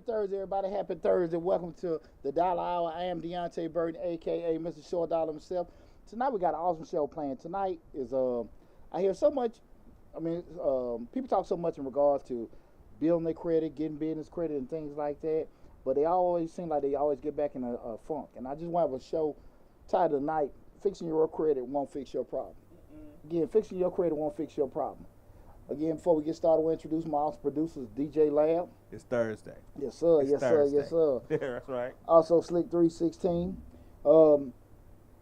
Thursday, everybody. Happy Thursday. Welcome to the Dollar Hour. I am Deontay Burton, a.k.a. Mr. Short Dollar himself. Tonight we got an awesome show playing. Tonight is, I hear so much, people talk so much in regards to building their credit, getting business credit and things like that, but they always seem like they always get back in a funk. And I just want to have a show titled tonight, Fixing Your Credit Won't Fix Your Problem. Again, fixing your credit won't fix your problem. Again, before we get started, we'll introduce my awesome producers, DJ Lab. It's Thursday. Yes, sir. It's yes, Thursday. sir. Yes, sir. Yeah, that's right. Also, Slick 316.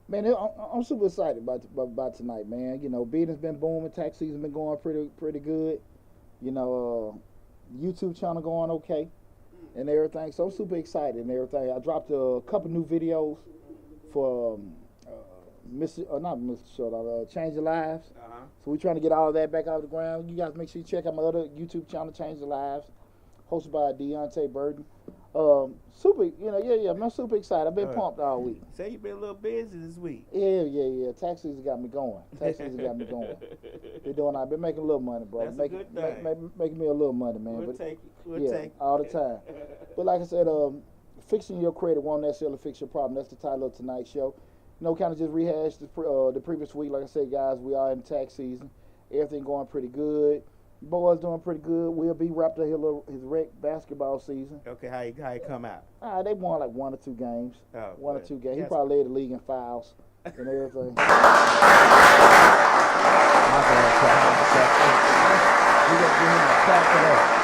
Man, I'm super excited about tonight, man. You know, business been booming, tax season been going pretty good. You know, YouTube channel going okay, and everything. So I'm super excited and everything. I dropped a couple new videos for Change Your Lives. So we're trying to get all of that back out of the ground. You guys make sure you check out my other YouTube channel, Change Your Lives, hosted by Deontay Burton. I'm super excited. I've been pumped all week. Say you've been a little busy this week. Yeah. Tax season got me going. Been making a little money, bro. That's a good thing. Making me a little money, man. We'll take it. All the time. But like I said, fixing your credit won't necessarily fix your problem. That's the title of tonight's show. You know, kind of just rehash the previous week. Like I said, guys, we are in tax season. Everything going pretty good. Boys doing pretty good. We'll be wrapped up his rec basketball season. Okay, how you come out? They won like 1 or 2 games. Oh, one or two games. Yes. He probably led the league in fouls and everything. My bad. We got to give him a clap for that.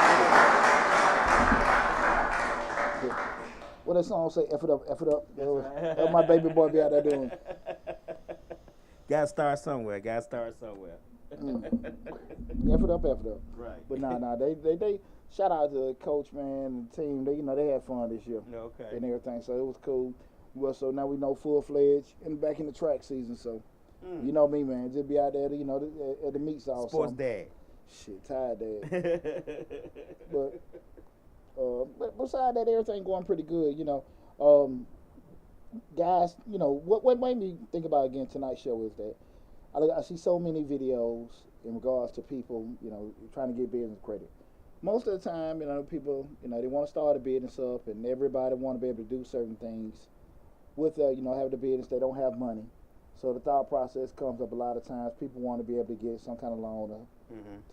What that song say? F it up. Right. That's what my baby boy be out there doing. Gotta start somewhere. F it up. Right. But they shout out to the coach, man, and the team. They had fun this year. Okay. And everything, so it was cool. Well, so now we know full-fledged and back in the track season. So you know me, man, just be out there, at the meets all Sports summer. dad. Shit, tired dad. But besides that, everything going pretty good. Guys, what made me think about again tonight's show is that I see so many videos in regards to people, trying to get business credit. Most of the time, people, they want to start a business up, and everybody want to be able to do certain things with, having the business. They don't have money, so the thought process comes up a lot of times. People want to be able to get some kind of loan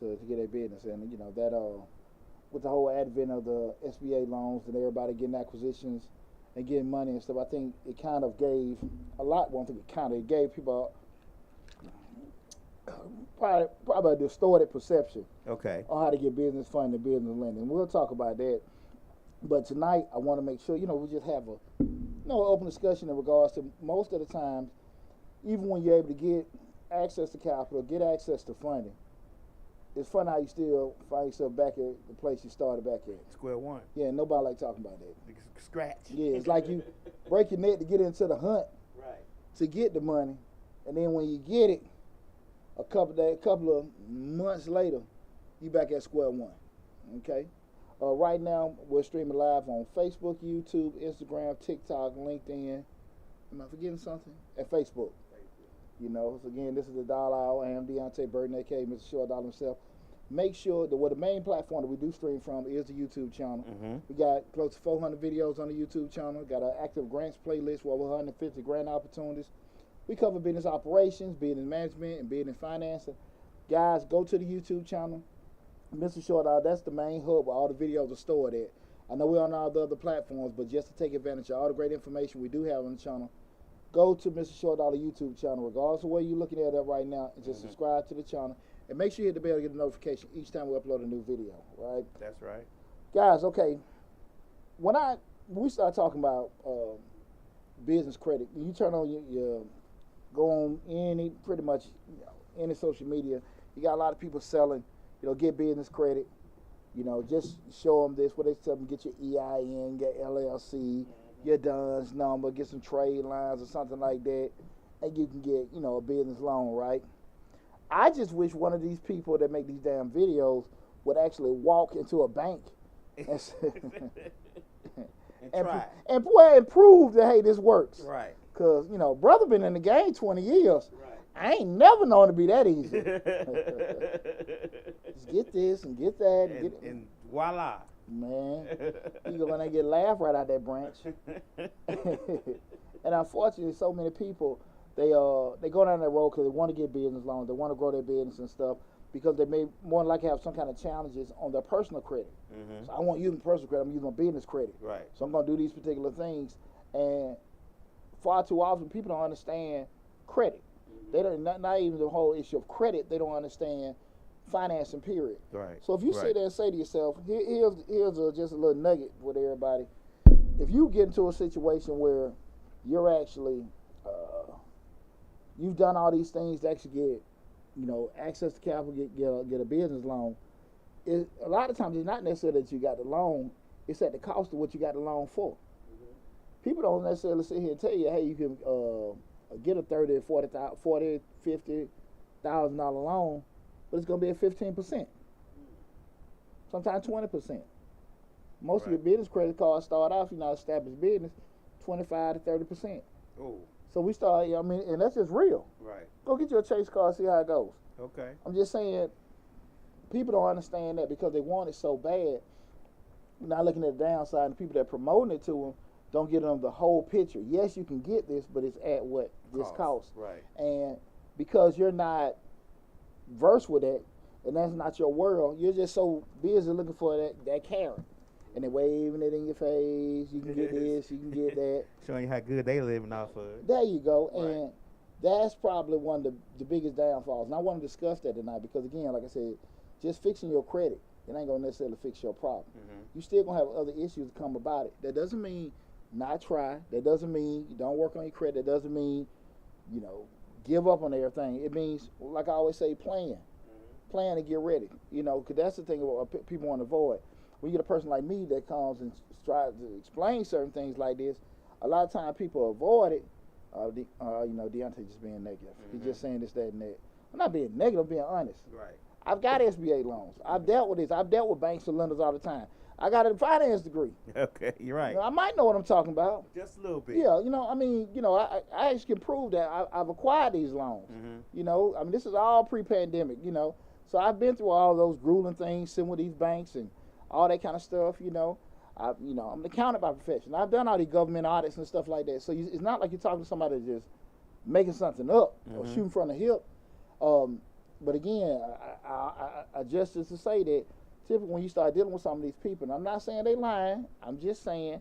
to get their business, and that with the whole advent of the SBA loans and everybody getting acquisitions and getting money and stuff, I think it kind of gave a lot. It gave people probably a distorted perception on how to get business funding and business lending. We'll talk about that. But tonight, I want to make sure, we just have an open discussion in regards to most of the times, even when you're able to get access to capital, get access to funding, it's funny how you still find yourself back at the place you started back at. Square one. Yeah, nobody like talking about that. Scratch. Yeah, it's like you break your neck to get into the hunt to get the money, and then when you get it, a couple of months later, you back at square one. Okay. Right now, we're streaming live on Facebook, YouTube, Instagram, TikTok, LinkedIn. Am I forgetting something? At Facebook. So again, this is the Dollar Hour. I am Deontay Burton, a.k.a. Mr. Short Dollar himself. Make sure that the main platform that we do stream from is the YouTube channel. We got close to 400 videos on the YouTube channel. Got an active grants playlist with over 150 grant opportunities. We cover business operations, business management, and business financing. Guys, go to the YouTube channel. Mr. Short Dollar, that's the main hub where all the videos are stored at. I know we're on all the other platforms, but just to take advantage of all the great information we do have on the channel, go to Mr. Short Dollar YouTube channel, regardless of where you're looking at it right now, and just subscribe to the channel. And make sure you hit the bell to get a notification each time we upload a new video, right? That's right. Guys, okay, when we start talking about business credit, you turn on your go on any social media, you got a lot of people selling, get business credit, just show them this, what they tell them, get your EIN, get LLC, your DUNS number, get some trade lines or something like that, and you can get, a business loan, right? I just wish one of these people that make these damn videos would actually walk into a bank and and prove that, hey, this works. Right. Because, brother been in the game 20 years. Right. I ain't never known it to be that easy. Just get this and get that. And voila. Man, you go in there and get laughed right out that branch. And unfortunately, so many people, they go down that road because they want to get business loans, they want to grow their business and stuff, because they may more than likely have some kind of challenges on their personal credit. So I won't use my personal credit, I'm using my business credit. Right. So I'm going to do these particular things. And far too often, people don't understand credit. They don't, not even the whole issue of credit, they don't understand financing, period. Right. So if you sit there and say to yourself, here's just a little nugget with everybody. If you get into a situation where you're actually, you've done all these things to actually get, access to capital, get a business loan, a lot of times it's not necessarily that you got the loan, it's at the cost of what you got the loan for. People don't necessarily sit here and tell you, hey, you can get a $30,000, $40,000, $50,000 loan, but it's going to be at 15%, sometimes 20%. Most of your business credit cards start off, you're not established business, 25 to 30%. Oh. So we start, and that's just real. Right. Go get your Chase card, see how it goes. Okay. I'm just saying, people don't understand that because they want it so bad. Not looking at the downside, and the people that are promoting it to them don't get them the whole picture. Yes, you can get this, but it's at what this costs. Right. And because you're not versed with that, and that's not your world, you're just so busy looking for that carrot. And they're waving it in your face. You can get this, you can get that. Showing you how good they living off of it. There you go. Right. And that's probably one of the biggest downfalls. And I want to discuss that tonight because, again, like I said, just fixing your credit, it ain't going to necessarily fix your problem. You still going to have other issues come about it. That doesn't mean not try. That doesn't mean you don't work on your credit. That doesn't mean, give up on everything. It means, like I always say, plan. Plan to get ready. Because that's the thing about people want to avoid. When you get a person like me that comes and tries to explain certain things like this, a lot of times people avoid it. Deontay just being negative. He's just saying this, that, and that. I'm not being negative, I'm being honest. Right. I've got SBA loans. I've dealt with this. I've dealt with banks and lenders all the time. I got a finance degree. Okay, you're right. I might know what I'm talking about. Just a little bit. Yeah, I actually can prove that I've acquired these loans. This is all pre-pandemic, So I've been through all those grueling things, sitting with these banks and all that kind of stuff, I'm an accountant by profession. I've done all these government audits and stuff like that. So it's not like you're talking to somebody just making something up or shooting from the hip. But again, I just to say that typically when you start dealing with some of these people, and I'm not saying they lying, I'm just saying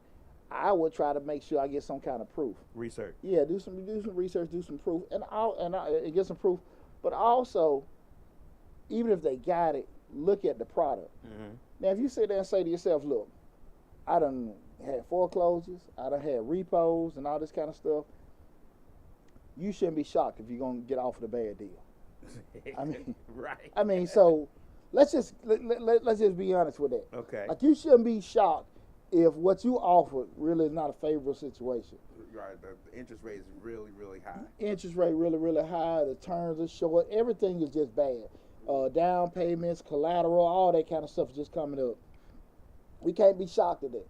I would try to make sure I get some kind of proof. Research. Yeah, do some research, do some proof, and get some proof. But also, even if they got it, look at the product. Now, if you sit there and say to yourself, look, I done had foreclosures, I done had repos and all this kind of stuff, you shouldn't be shocked if you're going to get offered a bad deal. Right. So let's just be honest with that. Okay. Like, you shouldn't be shocked if what you offered really is not a favorable situation. Right. The interest rate is really, really high. Interest rate really, really high. The terms are short. Everything is just bad. Down payments, collateral, all that kind of stuff is just coming up. We can't be shocked at that.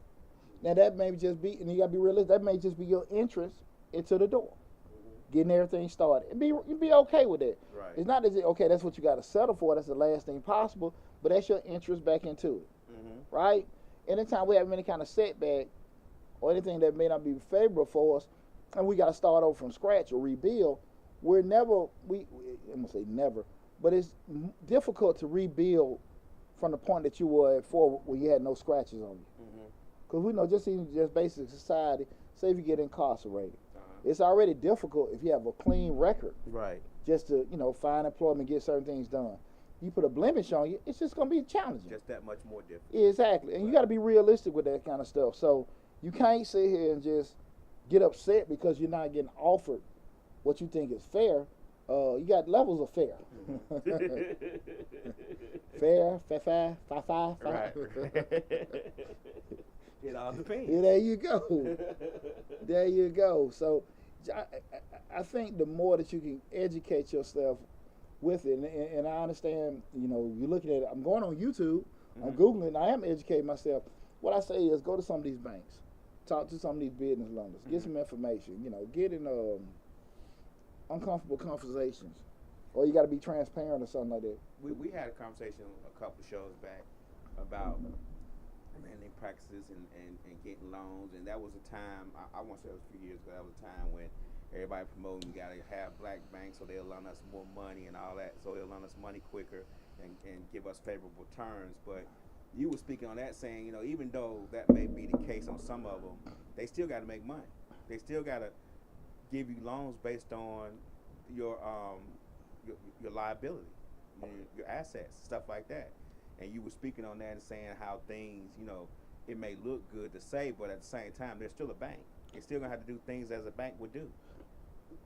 Now, that may just be, and you got to be realistic, that may just be your entrance into the door, getting everything started. You'd be okay with that. Right. It's not as if, okay, that's what you got to settle for, that's the last thing possible, but that's your interest back into it, right? Anytime we have any kind of setback or anything that may not be favorable for us, and we got to start over from scratch or rebuild, I'm going to say never, but it's difficult to rebuild from the point that you were at before when you had no scratches on you. Because we know just basic society, say if you get incarcerated, it's already difficult if you have a clean record. Right. Just to, find employment, get certain things done. You put a blemish on you, it's just going to be challenging. Just that much more difficult. Exactly. And you got to be realistic with that kind of stuff. So you can't sit here and just get upset because you're not getting offered what you think is fair. You got levels of fair. Fair. Right. It all depends. Yeah, there you go. There you go. So I think the more that you can educate yourself with it, and I understand, you're looking at it. I'm going on YouTube, I'm Googling, and I am educating myself. What I say is go to some of these banks, talk to some of these business lenders, get some information, get in uncomfortable conversations, or you got to be transparent or something like that. We had a conversation a couple of shows back about lending practices and getting loans. And that was a time, I want to say it was a few years ago, that was a time when everybody promoting you got to have black banks so they'll loan us more money and all that, so they'll loan us money quicker and give us favorable terms. But you were speaking on that, saying, even though that may be the case on some of them, they still got to make money. They still got to give you loans based on your liability, your assets, stuff like that. And you were speaking on that and saying how things, it may look good to say, but at the same time, they're still a bank. They're still gonna have to do things as a bank would do.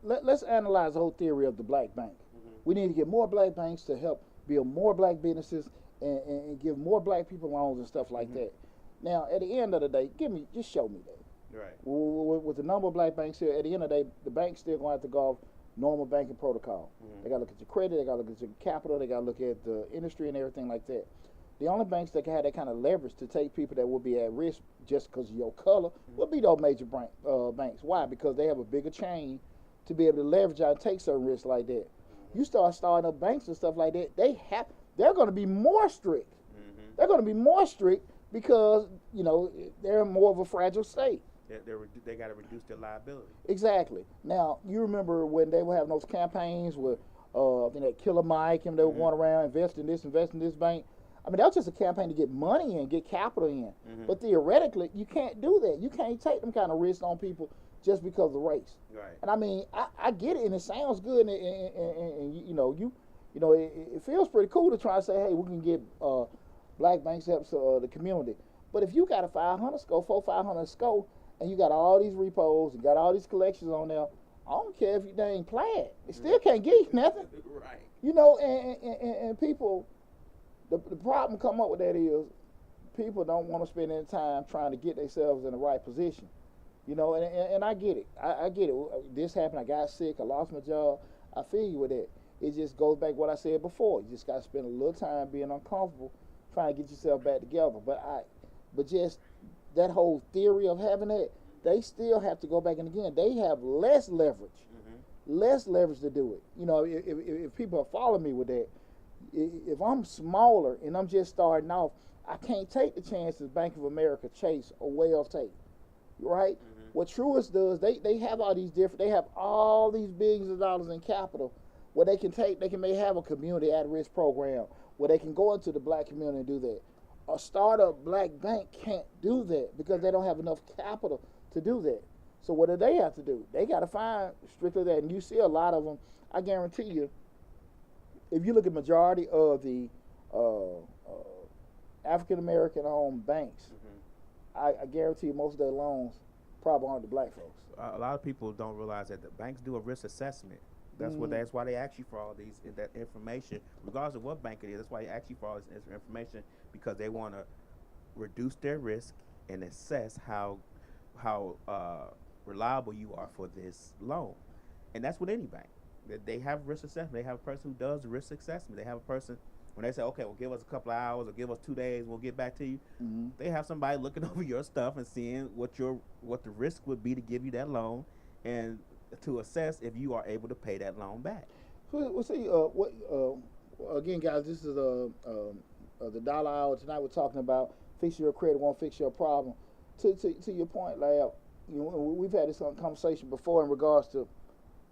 Let's analyze the whole theory of the black bank. Mm-hmm. We need to get more black banks to help build more black businesses and give more black people loans and stuff like that. Now, at the end of the day, just show me that. Right. With the number of black banks here, at the end of the day, the bank's still going to have to go off normal banking protocol. Mm-hmm. They got to look at your credit, they got to look at your capital, they got to look at the industry and everything like that. The only banks that can have that kind of leverage to take people that will be at risk just because of your color would be those major banks. Why? Because they have a bigger chain to be able to leverage out and take certain risks like that. You start starting up banks and stuff like that, they're going to be more strict. Mm-hmm. They're going to be more strict because, they're in more of a fragile state. They got to reduce their liability. Exactly. Now, you remember when they were having those campaigns with that Killer Mike and they were going around invest in this bank. I mean, that was just a campaign to get money in, get capital in. Mm-hmm. But theoretically, you can't do that. You can't take them kind of risks on people just because of race. Right. And I mean, I get it, and it sounds good, and it feels pretty cool to try to say, hey, we can get black banks help the community. But if you got a 500 score, and you got all these repos and got all these collections on there, I don't care if you dang plaid. It still can't get you nothing. Right. And people, the problem come up with that is people don't want to spend any time trying to get themselves in the right position. And I get it. I get it. This happened. I got sick. I lost my job. I feel you with that. It just goes back to what I said before. You just got to spend a little time being uncomfortable trying to get yourself back together. But just that whole theory of having that, they still have to go back, and again, they have less leverage to do it. If people are following me with that, if I'm smaller and I'm just starting off, I can't take the chances Bank of America, Chase, or Wells take, right? Mm-hmm. What Truist does, they have all these they have all these billions of dollars in capital where they can may have a community at-risk program where they can go into the black community and do that. A startup black bank can't do that because they don't have enough capital to do that. So what do they have to do? They got to find strictly that. And you see a lot of them, I guarantee you, if you look at majority of the African-American owned banks, I guarantee you most of their loans probably aren't to black folks. A lot of people don't realize that the banks do a risk assessment. That's why they ask you for all that information, regardless of what bank it is. That's why they ask you for all this information, because they want to reduce their risk and assess how reliable you are for this loan. And that's with any bank. They have risk assessment. They have a person who does risk assessment. They have a person, when they say, okay, well, give us a couple of hours or give us 2 days, we'll get back to you. Mm-hmm. They have somebody looking over your stuff and seeing what the risk would be to give you that loan, and to assess if you are able to pay that loan back. Well, see, again, guys, this is the dollar hour. Tonight we're talking about fix your credit won't fix your problem. To your point, Lab, we've had this conversation before in regards to,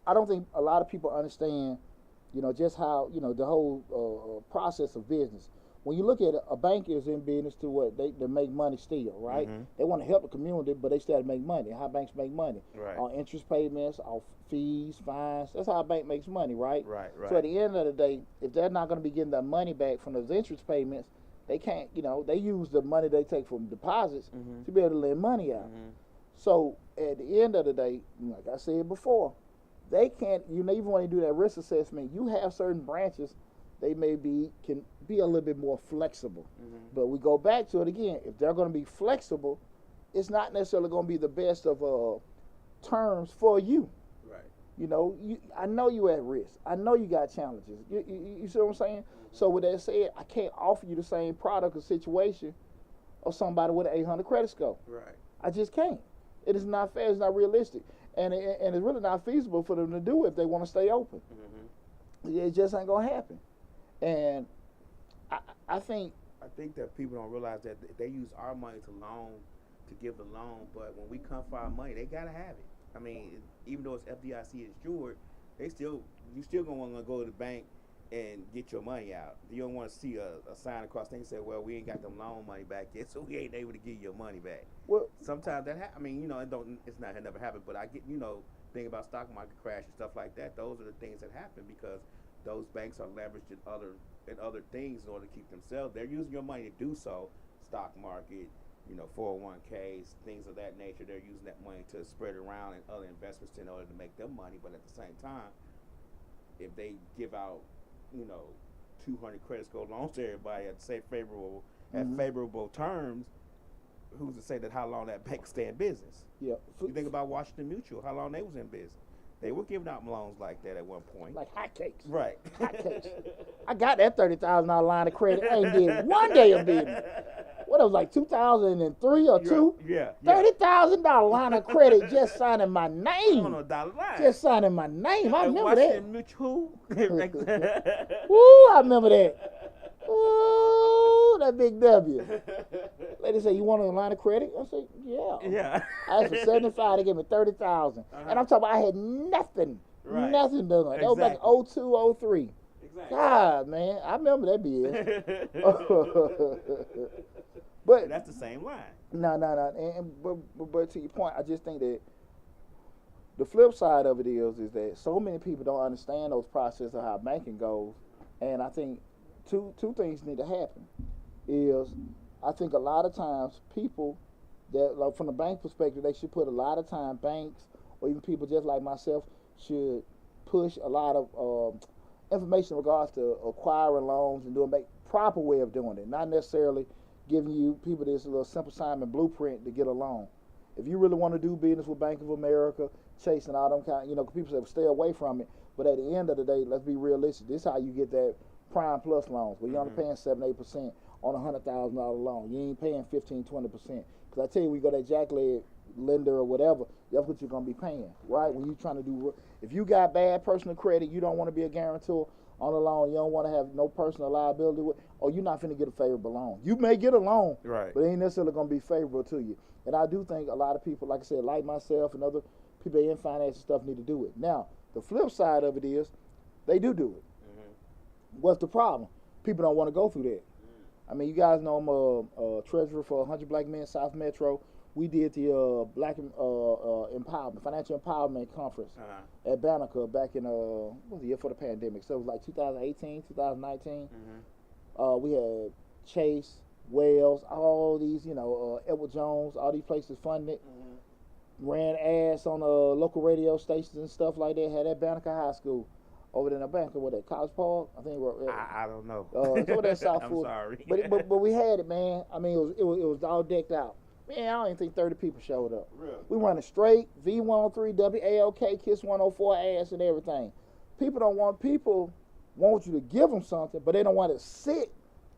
I don't think a lot of people understand, just how, the whole process of business. When you look at it, a bank is in business to what? They make money still, right? Mm-hmm. They want to help the community, but they still make money. How banks make money? Right. On interest payments, off fees, fines. That's how a bank makes money, right? Right. So at the end of the day, if they're not going to be getting their money back from those interest payments, they can't, they use the money they take from deposits to be able to lend money out. Mm-hmm. So at the end of the day, like I said before, they can't, even when they do that risk assessment, you have certain branches, they can be a little bit more flexible. Mm-hmm. But we go back to it again. If they're going to be flexible, it's not necessarily going to be the best of terms for you. Right. I know you're at risk. I know you got challenges. You see what I'm saying? Mm-hmm. So with that said, I can't offer you the same product or situation of somebody with an 800 credit score. Right. I just can't. It is not fair. It's not realistic. And it's really not feasible for them to do if they want to stay open. Mm-hmm. It just ain't going to happen. And I think I think that people don't realize that they use our money to give the loan, but when we come for our money, they gotta have it. I mean, even though it's FDIC insured, you still gonna want to go to the bank and get your money out. You don't want to see a sign across things that say, well, we ain't got them loan money back yet, so we ain't able to give you your money back. Well, sometimes that I mean, it never happened, but I get, thinking about stock market crash and stuff like that. Those are the things that happen because those banks are leveraged in other things in order to keep themselves. They're using your money to do so. Stock market, 401ks, things of that nature. They're using that money to spread around in other investments in order to make them money. But at the same time, if they give out 200 credit score loans to everybody at favorable terms, who's to say that how long that bank stay in business? Yeah. You think about Washington Mutual, how long they was in business. They were giving out loans like that at one point. Like hotcakes. Right. Hotcakes. I got that $30,000 line of credit. I ain't did one day of business. What, it was like 2003 or 2? Yeah. $30,000 line of credit just signing my name. On a dollar line. Just signing my name. I remember that. Mutual. Woo, I remember that. Ooh, that big W. Lady said, you want a line of credit? I said, yeah. Yeah. I asked for 75, they gave me 30,000. And I'm talking about I had nothing. Right. Nothing done. Exactly. That was back in 02, 03. Exactly. God, man, I remember that BS. But that's the same line. No. But to your point, I just think that the flip side of it is that so many people don't understand those processes of how banking goes. And I think two things need to happen. I think a lot of times people that, like, from the bank perspective, they should put a lot of time, banks or even people just like myself should push a lot of information in regards to acquiring loans and doing a proper way of doing it, not necessarily giving you people this little Simple Simon blueprint to get a loan. If you really want to do business with Bank of America, Chase, and all them kind, people say stay away from it. But at the end of the day, let's be realistic. This is how you get that Prime Plus loans, where you're only paying 7-8% on a $100,000 loan. You ain't paying 15-20%. Because I tell you, we go that jackleg lender or whatever, that's what you're gonna be paying, right? When you're trying to do, if you got bad personal credit, you don't want to be a guarantor on a loan. You don't want to have no personal liability with, or you're not finna get a favorable loan. You may get a loan, right, but it ain't necessarily gonna be favorable to you. And I do think a lot of people, like I said, like myself and other people in finance and stuff, need to do it. Now, the flip side of it is, they do it. Mm-hmm. What's the problem? People don't want to go through that. I mean, you guys know I'm a treasurer for 100 Black Men South Metro. We did the Black Empowerment, Financial Empowerment Conference at Banneker back in, what was the year for the pandemic? So it was like 2018, 2019. Mm-hmm. We had Chase, Wells, all these, Edward Jones, all these places funded. Mm-hmm. Ran ads on local radio stations and stuff like that. Had at Banneker High School. Over there in Banneker, what, at College Park? I think I don't know. It's over there in South I'm Florida. sorry. But we had it, man. I mean, it was all decked out. Man, I don't even think 30 people showed up. Really? We running straight V103, WALK, KISS 104 ads and everything. People want you to give them something, but they don't want to sit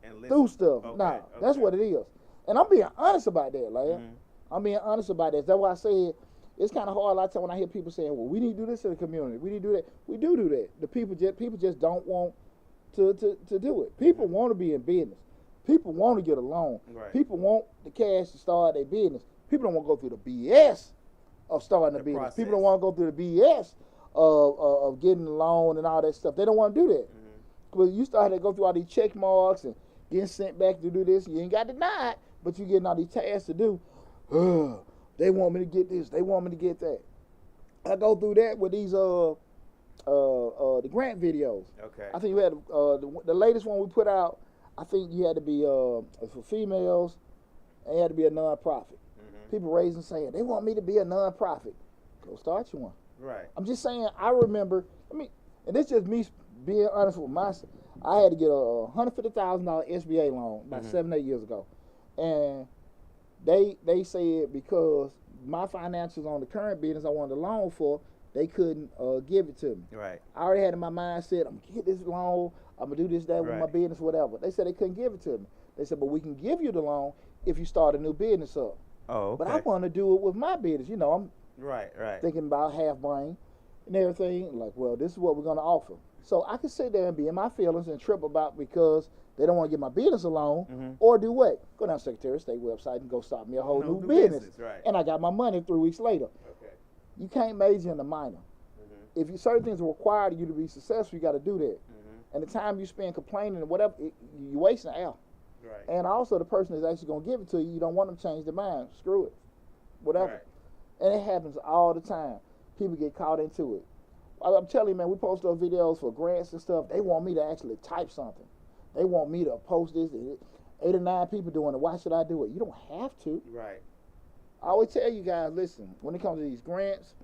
and through stuff. Okay, nah, that's what it is. And I'm being honest about that, like. Mm-hmm. I'm being honest about that. That's why I said it's kind of hard a lot of times when I hear people saying, well, we need to do this in the community. We need to do that. We do that. The people just don't want to do it. People want to be in business. People want to get a loan. Right. People want the cash to start their business. People don't want to go through the BS of starting a business. Process. People don't want to go through the BS of getting a loan and all that stuff. They don't want to do that. Because you start to go through all these check marks and getting sent back to do this. You ain't got denied, but you're getting all these tasks to do. They want me to get this. They want me to get that. I go through that with these the grant videos. Okay. I think you had the latest one we put out. I think you had to be for females, and you had to be a nonprofit. Mm-hmm. People raising saying they want me to be a nonprofit. Go start you one. Right. I'm just saying. I remember. And this just me being honest with myself. I had to get a $150,000 SBA loan about 7-8 years ago, and they said because my financials on the current business I wanted a loan for, they couldn't give it to me. Right. I already had in my mindset, I'm gonna get this loan, I'm gonna do this, that with my business, whatever. They said they couldn't give it to me. They said, but we can give you the loan if you start a new business up. Oh, okay. But I want to do it with my business. I'm thinking about half brain and everything. Like, well, this is what we're gonna offer. So I can sit there and be in my feelings and trip about because they don't want to get my business a loan, or do what? Go down to Secretary of State website and go start me a whole new business. Right. And I got my money 3 weeks later. Okay. You can't major in the minor. If certain things are required of you to be successful, you got to do that. And the time you spend complaining and whatever, you're wasting air. Right. And also the person that's actually going to give it to you, you don't want them to change their mind. Screw it. Whatever. Right. And it happens all the time. People get caught into it. I'm telling you, man, we post those videos for grants and stuff. They want me to actually type something. They want me to post this. 8 or 9 people doing it. Why should I do it? You don't have to. Right. I always tell you guys, listen, when it comes to these grants,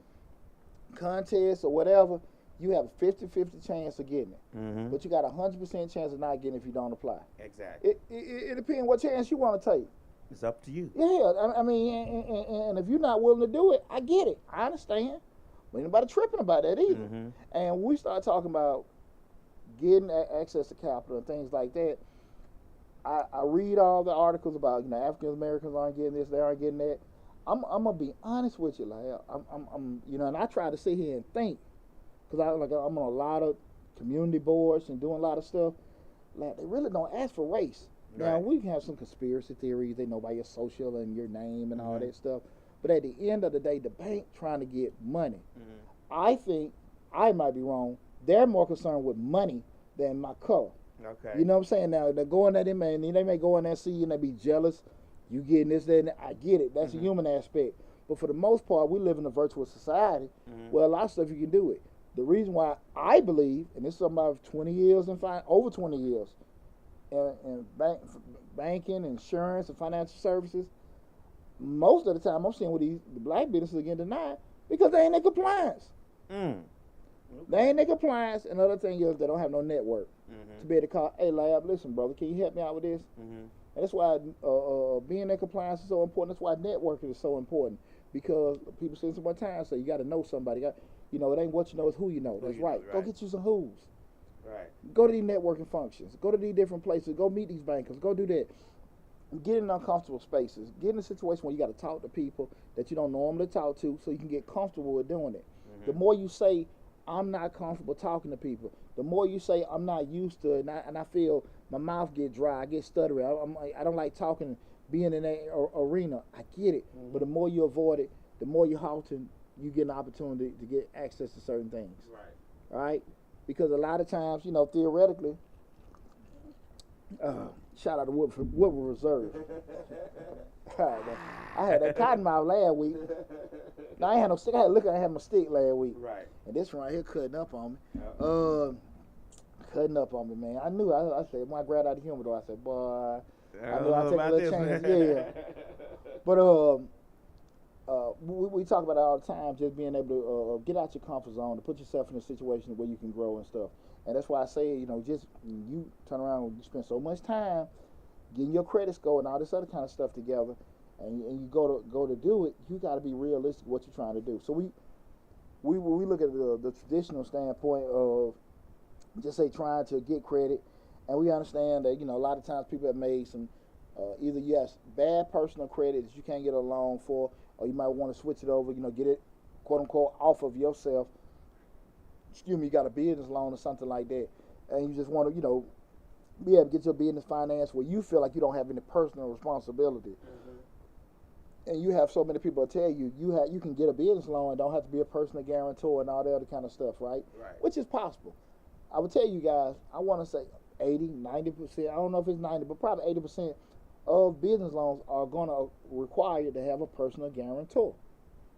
contests, or whatever, you have a 50-50 chance of getting it. But you got a 100% chance of not getting it if you don't apply. Exactly. It depends what chance you want to take. It's up to you. Yeah, I mean, and if you're not willing to do it, I get it. I understand. But ain't nobody tripping about that either. And we start talking about getting access to capital and things like that. I read all the articles about, African Americans aren't getting this, they aren't getting that. I'm gonna be honest with you, like I'm and I try to sit here and think, because I'm on a lot of community boards and doing a lot of stuff. Like, they really don't ask for race. Right. Now we can have some conspiracy theories. They know by your social and your name and all that stuff. But at the end of the day, the bank trying to get money. I think, I might be wrong, they're more concerned with money than my color. Okay. You know what I'm saying? Now, they're going at them, and they may go in there and see you and they be jealous. You getting this, that, and that. I get it. That's a human aspect. But for the most part, we live in a virtual society where a lot of stuff you can do it. The reason why I believe, and this is about 20 years and over 20 years, in banking, insurance, and financial services, most of the time I'm seeing with the black businesses getting denied because they ain't in compliance. They ain't in compliance. Another thing is they don't have no network to be able to call, hey, lab, listen, brother, can you help me out with this? And that's why being in compliance is so important. That's why networking is so important, because people say so much time, so you got to know somebody. It ain't what you know, it's who you know. That's right. Go get you some who's. Right. Go to these networking functions. Go to these different places. Go meet these bankers. Go do that. Get in uncomfortable spaces. Get in a situation where you got to talk to people that you don't normally talk to, so you can get comfortable with doing it. The more you say, I'm not comfortable talking to people, the more you say, I'm not used to it, and I feel my mouth get dry, I get stuttery, I don't like talking, being in that arena. I get it. But the more you avoid it, the more you halting, you get an opportunity to get access to certain things. Right. All right? Because a lot of times, theoretically, shout out to Woodward Reserve. I had that cotton mouth last week. Now, I ain't had no stick. I had my stick last week. Right. And this one right here cutting up on me. Cutting up on me, man. I knew. I said, when I grabbed out the humidor, I said, boy, I knew I'd take a little chance. Yeah. But we talk about it all the time, just being able to get out your comfort zone, to put yourself in a situation where you can grow and stuff. And that's why I say, just you turn around and you spend so much time getting your credit score and all this other kind of stuff together, and you go to do it, you got to be realistic what you're trying to do. So we look at the traditional standpoint of just say trying to get credit, and we understand that a lot of times people have made some either bad personal credit that you can't get a loan for, or you might want to switch it over, get it quote unquote off of yourself. You got a business loan or something like that, and you just want to be able to get your business finance where you feel like you don't have any personal responsibility. And you have so many people tell you you can get a business loan and don't have to be a personal guarantor and all that other kind of stuff, right? Which is possible. I would tell you guys, I want to say 80, 90%, I don't know if it's 90, but probably 80% of business loans are going to require you to have a personal guarantor.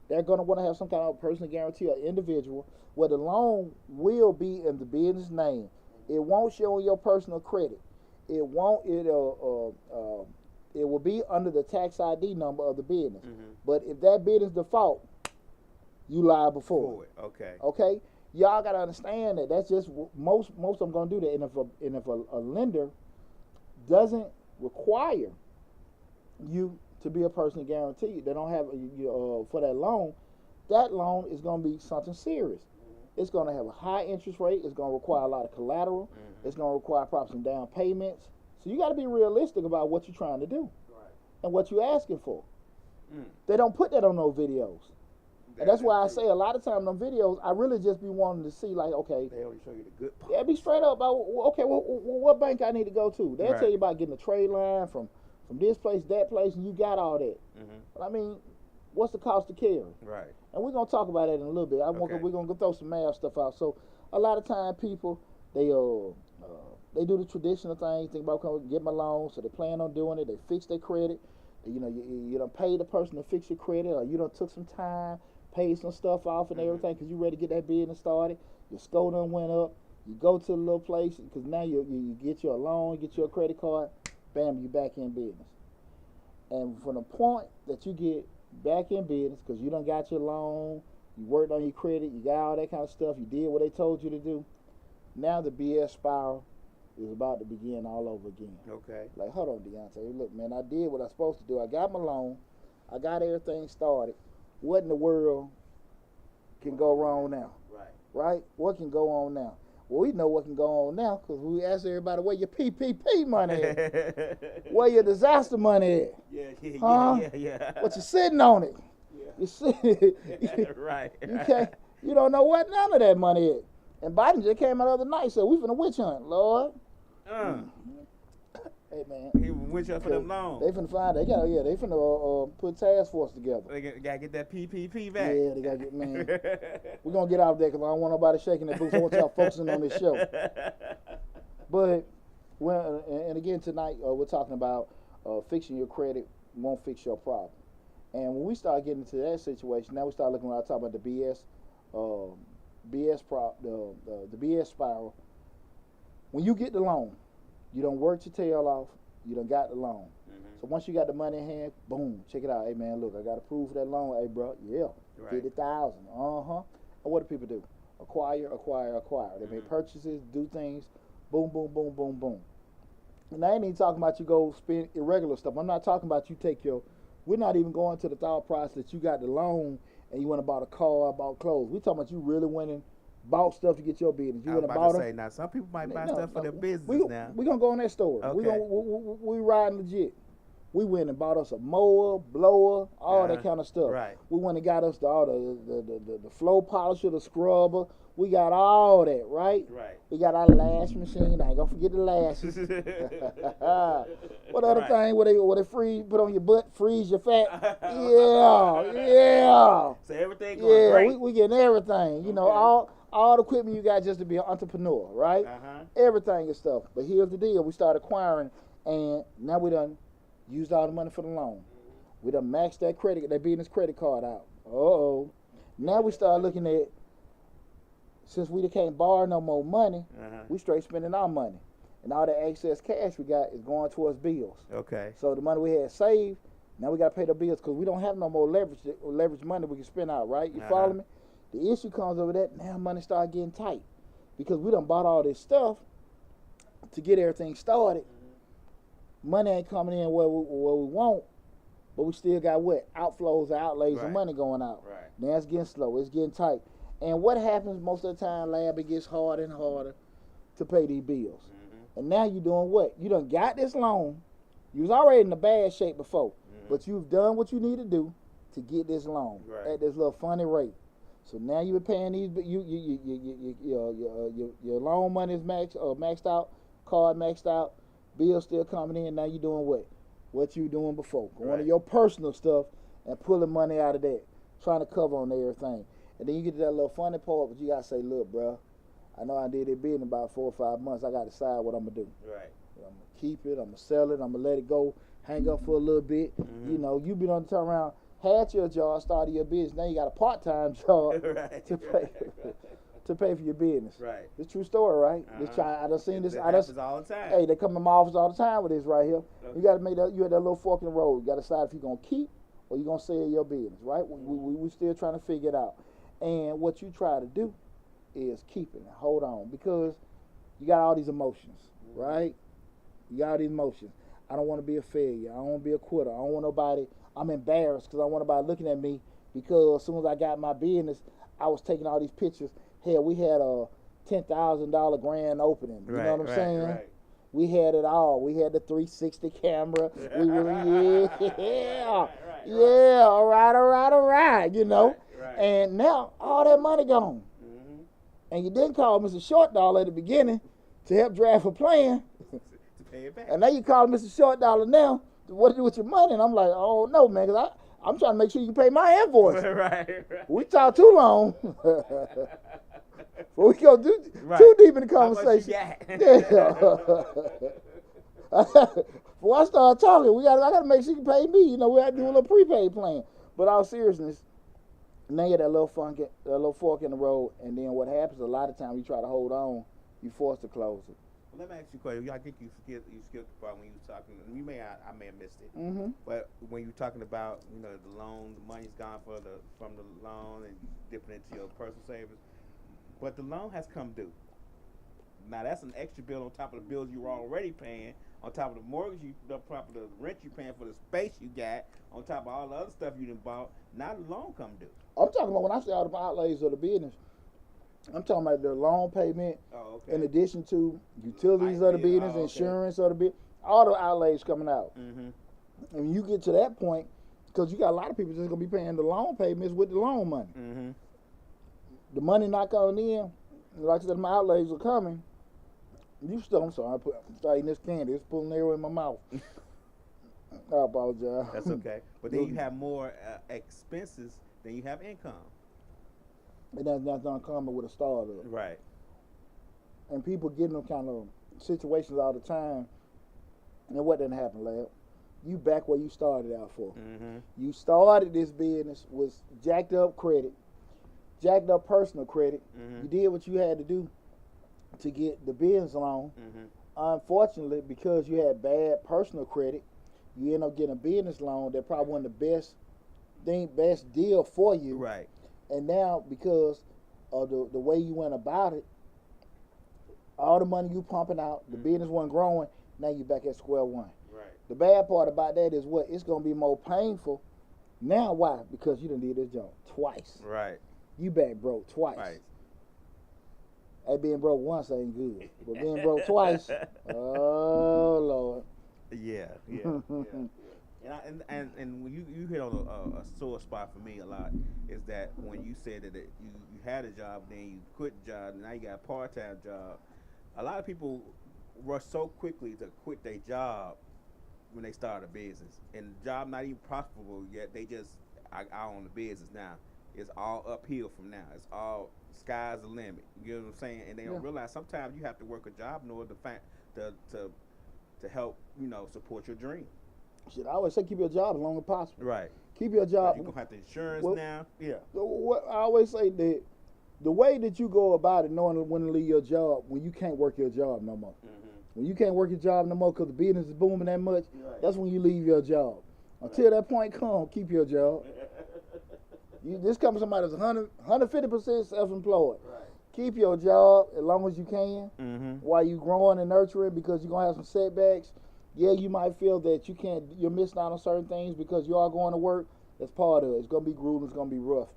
They're going to want to have some kind of personal guarantee or individual where the loan will be in the business name. It won't show your personal credit. It won't. It will be under the tax ID number of the business. But if that business default, you liable for it. Okay. Okay. Y'all gotta understand that that's just most of them gonna do that. And if a lender doesn't require you to be a personal guarantee, they don't have for that loan is gonna be something serious. It's going to have a high interest rate. It's going to require a lot of collateral. It's going to require probably some down payments. So you got to be realistic about what you're trying to do and what you're asking for. They don't put that on those videos. And that's why I say a lot of times on videos, I really just be wanting to see like, okay. They only show you the good part. Yeah, be straight up about, okay, what bank I need to go to. They'll tell you about getting a trade line from this place, that place, and you got all that. But I mean, what's the cost of carry? Right. And we're going to talk about that in a little bit. We're going to throw some math stuff out. So a lot of time people, they do the traditional thing, think about coming get my loan, so they plan on doing it. They fix their credit. You know, you done paid the person to fix your credit, or you done took some time, paid some stuff off and everything because you ready to get that business started. Your score done went up. You go to the little place because now you get your loan, get your credit card, bam, you back in business. And from the point that you get back in business because you done got your loan, you worked on your credit, you got all that kind of stuff, you did what they told you to do, now the BS spiral is about to begin all over again. Okay. Like, hold on, Deontay. Look, man, I did what I was supposed to do. I got my loan. I got everything started. What in the world can go wrong now? Right? What can go on now? Well, we know what can go on now because we asked everybody where your PPP money at. Where your disaster money at? Yeah. But you're sitting on it. Yeah. You're sitting. Right. You don't know what none of that money is. And Biden just came out the other night, so we finna witch hunt, Lord. Hey man, he witch hunt for them loans. They finna find. They finna put task force together. They gotta get that PPP back. Yeah, they gotta get, man. We're gonna get out there because I don't want nobody shaking their boots. I want y'all focusing on this show. But and again tonight we're talking about fixing your credit won't fix your problem. And when we start getting into that situation, now we start looking around talking about the BS the BS spiral. When you get the loan, you don't work your tail off, you done got the loan. So once you got the money in hand, boom, check it out. Hey man, look, I got approved for that loan. Hey bro, yeah, 50,000. And what do people do? Acquire. They make purchases, do things, boom, boom, boom, boom, boom. And I ain't even talking about you go spend irregular stuff. I'm not talking about you we're not even going to the thought process that you got the loan and you went and bought a car, bought clothes. We talking about you really went and bought stuff to get your business. You I was went and about bought to say, now some people might buy stuff for their business now. We're going to go on that story. Okay. We riding legit. We went and bought us a mower, blower, all that kind of stuff. Right. We went and got us all the flow polisher, the scrubber. We got all that, right? Right. We got our lash machine. I ain't gonna forget the lashes. What other thing? Where they freeze, put on your butt, freeze your fat? Yeah. So everything going great. We getting everything. You know, all the equipment you got just to be an entrepreneur, right? Everything and stuff. But here's the deal: we started acquiring, and now we done used all the money for the loan. We done maxed that business credit card out. Now we start looking at, since we can't borrow no more money, we straight spending our money. And all the excess cash we got is going towards bills. Okay. So the money we had saved, now we got to pay the bills because we don't have no more leverage money we can spend out, right? You follow me? The issue comes over that now money start getting tight because we done bought all this stuff to get everything started. Money ain't coming in where we want, but we still got what? Outflows, outlays, and money going out. Right. Now it's getting slow. It's getting tight. And what happens most of the time, Lab, it gets harder and harder to pay these bills. And now you're doing what? You done got this loan. You was already in a bad shape before, but you've done what you need to do to get this loan at this little funny rate. So now you're paying these. Your loan money is maxed out, card maxed out, bills still coming in. Now you're doing what? What you doing before? Going to your personal stuff and pulling money out of that, trying to cover on everything. And then you get to that little funny part, but you got to say, look, bro, I know I did it big in about 4 or 5 months. I got to decide what I'm going to do. Right. I'm going to keep it. I'm going to sell it. I'm going to let it go, hang up for a little bit. You know, you've been on the turnaround, had your job, started your business. Now you got a part-time job to pay for your business. Right. It's a true story, right? I done seen this. It happens all the time. Hey, they come to my office all the time with this right here. You got to make that. You had that little fork in the road. You got to decide if you're going to keep or you're going to sell your business, right? We still trying to figure it out. And what you try to do is keep it and hold on because you got all these emotions, right? You got all these emotions. I don't want to be a failure. I don't want to be a quitter. I don't want nobody. I'm embarrassed because I don't want nobody looking at me because as soon as I got my business, I was taking all these pictures. Hell, we had a $10,000 grand opening. You know what I'm saying? Right. We had it all. We had the 360 camera. We were, all right. You know. And now all that money gone. Mm-hmm. And you didn't call Mr. Short Dollar at the beginning to help draft a plan. To pay it back. And now you call Mr. Short Dollar now to what to do with your money. And I'm like, oh no, man, because I'm trying to make sure you can pay my invoice. Right. We talk too long. Well, we go too deep in the conversation. Before I start talking, I got to make sure you pay me. You know, we got to do a little prepaid plan. But all seriousness, now you get that little fork in the road, and then what happens a lot of times you try to hold on, you forced to close it. Well, let me ask you a question. I think you skipped the part when you were talking. I may have missed it. Mm-hmm. But when you were talking about, you know, the loan, the money's gone from the loan and dipping into your personal savings, but the loan has come due. Now that's an extra bill on top of the bills you were already paying, on top of the mortgage, on top of the rent you're paying for the space you got, on top of all the other stuff you done bought. Now the loan come due. I'm talking about when I say all the outlays of the business. I'm talking about the loan payment, in addition to utilities of the business, insurance of the business, all the outlays coming out. Mm-hmm. And when you get to that point, because you got a lot of people just going to be paying the loan payments with the loan money. Mm-hmm. The money not coming in, like I said, my outlays are coming. I'm sorry, I'm eating this candy. It's pulling air in my mouth. I apologize. That's okay. But then you have more expenses than you have income. And that's uncommon with a startup. Right. And people get in them kind of situations all the time. And what didn't happen, Lab? You back where you started out for. Mm-hmm. You started this business with jacked up credit, jacked up personal credit. Mm-hmm. You did what you had to do to get the business loan. Mm-hmm. Unfortunately, because you had bad personal credit, you end up getting a business loan that probably wasn't the best deal for you. Right. And now, because of the way you went about it, all the money you pumping out, the business wasn't growing, now you're back at square one. Right. The bad part about that is what? It's going to be more painful. Now, why? Because you done did this job twice. Right. You back broke twice. Right. Hey, being broke once ain't good. But being broke twice, oh, Lord. Yeah. And when you hit on a sore spot for me a lot is that when you said that you had a job, then you quit the job, and now you got a part-time job. A lot of people rush so quickly to quit their job when they start a business, and the job not even profitable yet. They just I own the business now. It's all uphill from now. It's all sky's the limit. You know what I'm saying? And they don't realize sometimes you have to work a job in order to help support your dream. Shit, I always say keep your job as long as possible. Right. Keep your job. You're going to have the insurance now. Yeah. I always say that the way that you go about it, knowing when to leave your job, when you can't work your job no more. Mm-hmm. When you can't work your job no more because the business is booming that much, that's when you leave your job. Until that point comes, keep your job. This comes from somebody that's 150% self-employed. Right. Keep your job as long as you can while you growing and nurturing, because you're going to have some setbacks. Yeah, you might feel that you're missing out on certain things because you are going to work. That's part of it. It's going to be grueling. It's going to be rough.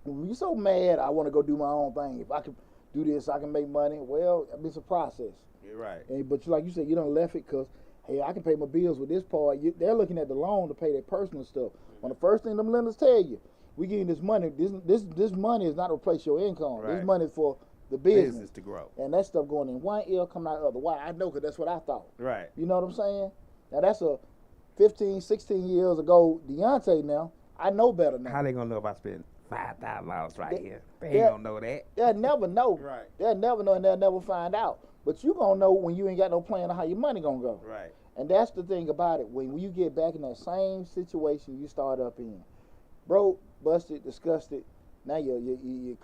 When you're so mad, I want to go do my own thing. If I can do this, I can make money. Well, it's a process. You're right. But like you said, you done left it because, hey, I can pay my bills with this part. They're looking at the loan to pay their personal stuff. When the first thing them lenders tell you, we give you this money. This money is not to replace your income. Right. This money is for the business to grow. And that stuff going in one ear, coming out the other. Why? I know, because that's what I thought. Right. You know what I'm saying? Now, that's a 15, 16 years ago Deontay now. I know better now. How they going to know if I spend $5,000 right here? They ain't going to know that. They'll never know. Right. They'll never know, and they'll never find out. But you going to know when you ain't got no plan of how your money going to go. Right. And that's the thing about it. When you get back in that same situation you started up in, broke, busted, disgusted, now your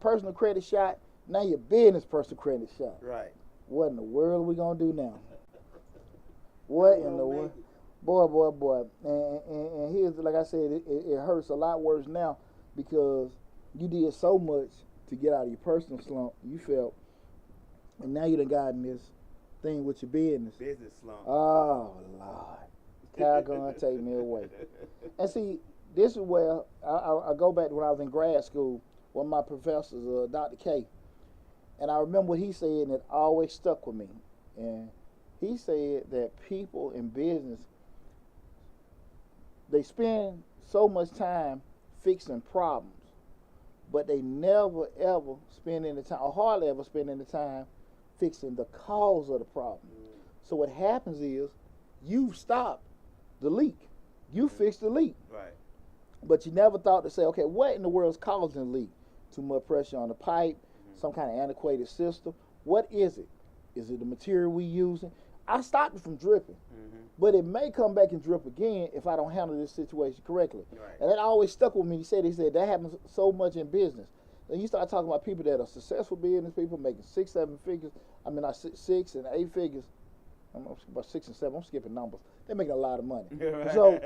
personal credit shot, now your business personal credit shot. Right. What in the world are we going to do now? What in the world? Boy. And here's, like I said, it hurts a lot worse now because you did so much to get out of your personal slump, you felt, and now you done gotten this thing with your business. Business slump. Oh, Lord. God gonna take me away. And see, this is where I go back to when I was in grad school, one of my professors, Dr. K, and I remember what he said, and it always stuck with me. And he said that people in business, they spend so much time fixing problems but they never ever spend any time, or hardly ever spend any time fixing the cause of the problem. So what happens is you stop the leak. You fix the leak. Right. But you never thought to say, okay, what in the world is causing the leak? Too much pressure on the pipe, some kind of antiquated system. What is it? Is it the material we using? I stopped it from dripping. But it may come back and drip again if I don't handle this situation correctly. Right. And that always stuck with me. They said that happens so much in business. Then you start talking about people that are successful business people making 6, 7 figures. I mean, 6 and 8 figures. I'm about 6 and 7. I'm skipping numbers. They're making a lot of money. So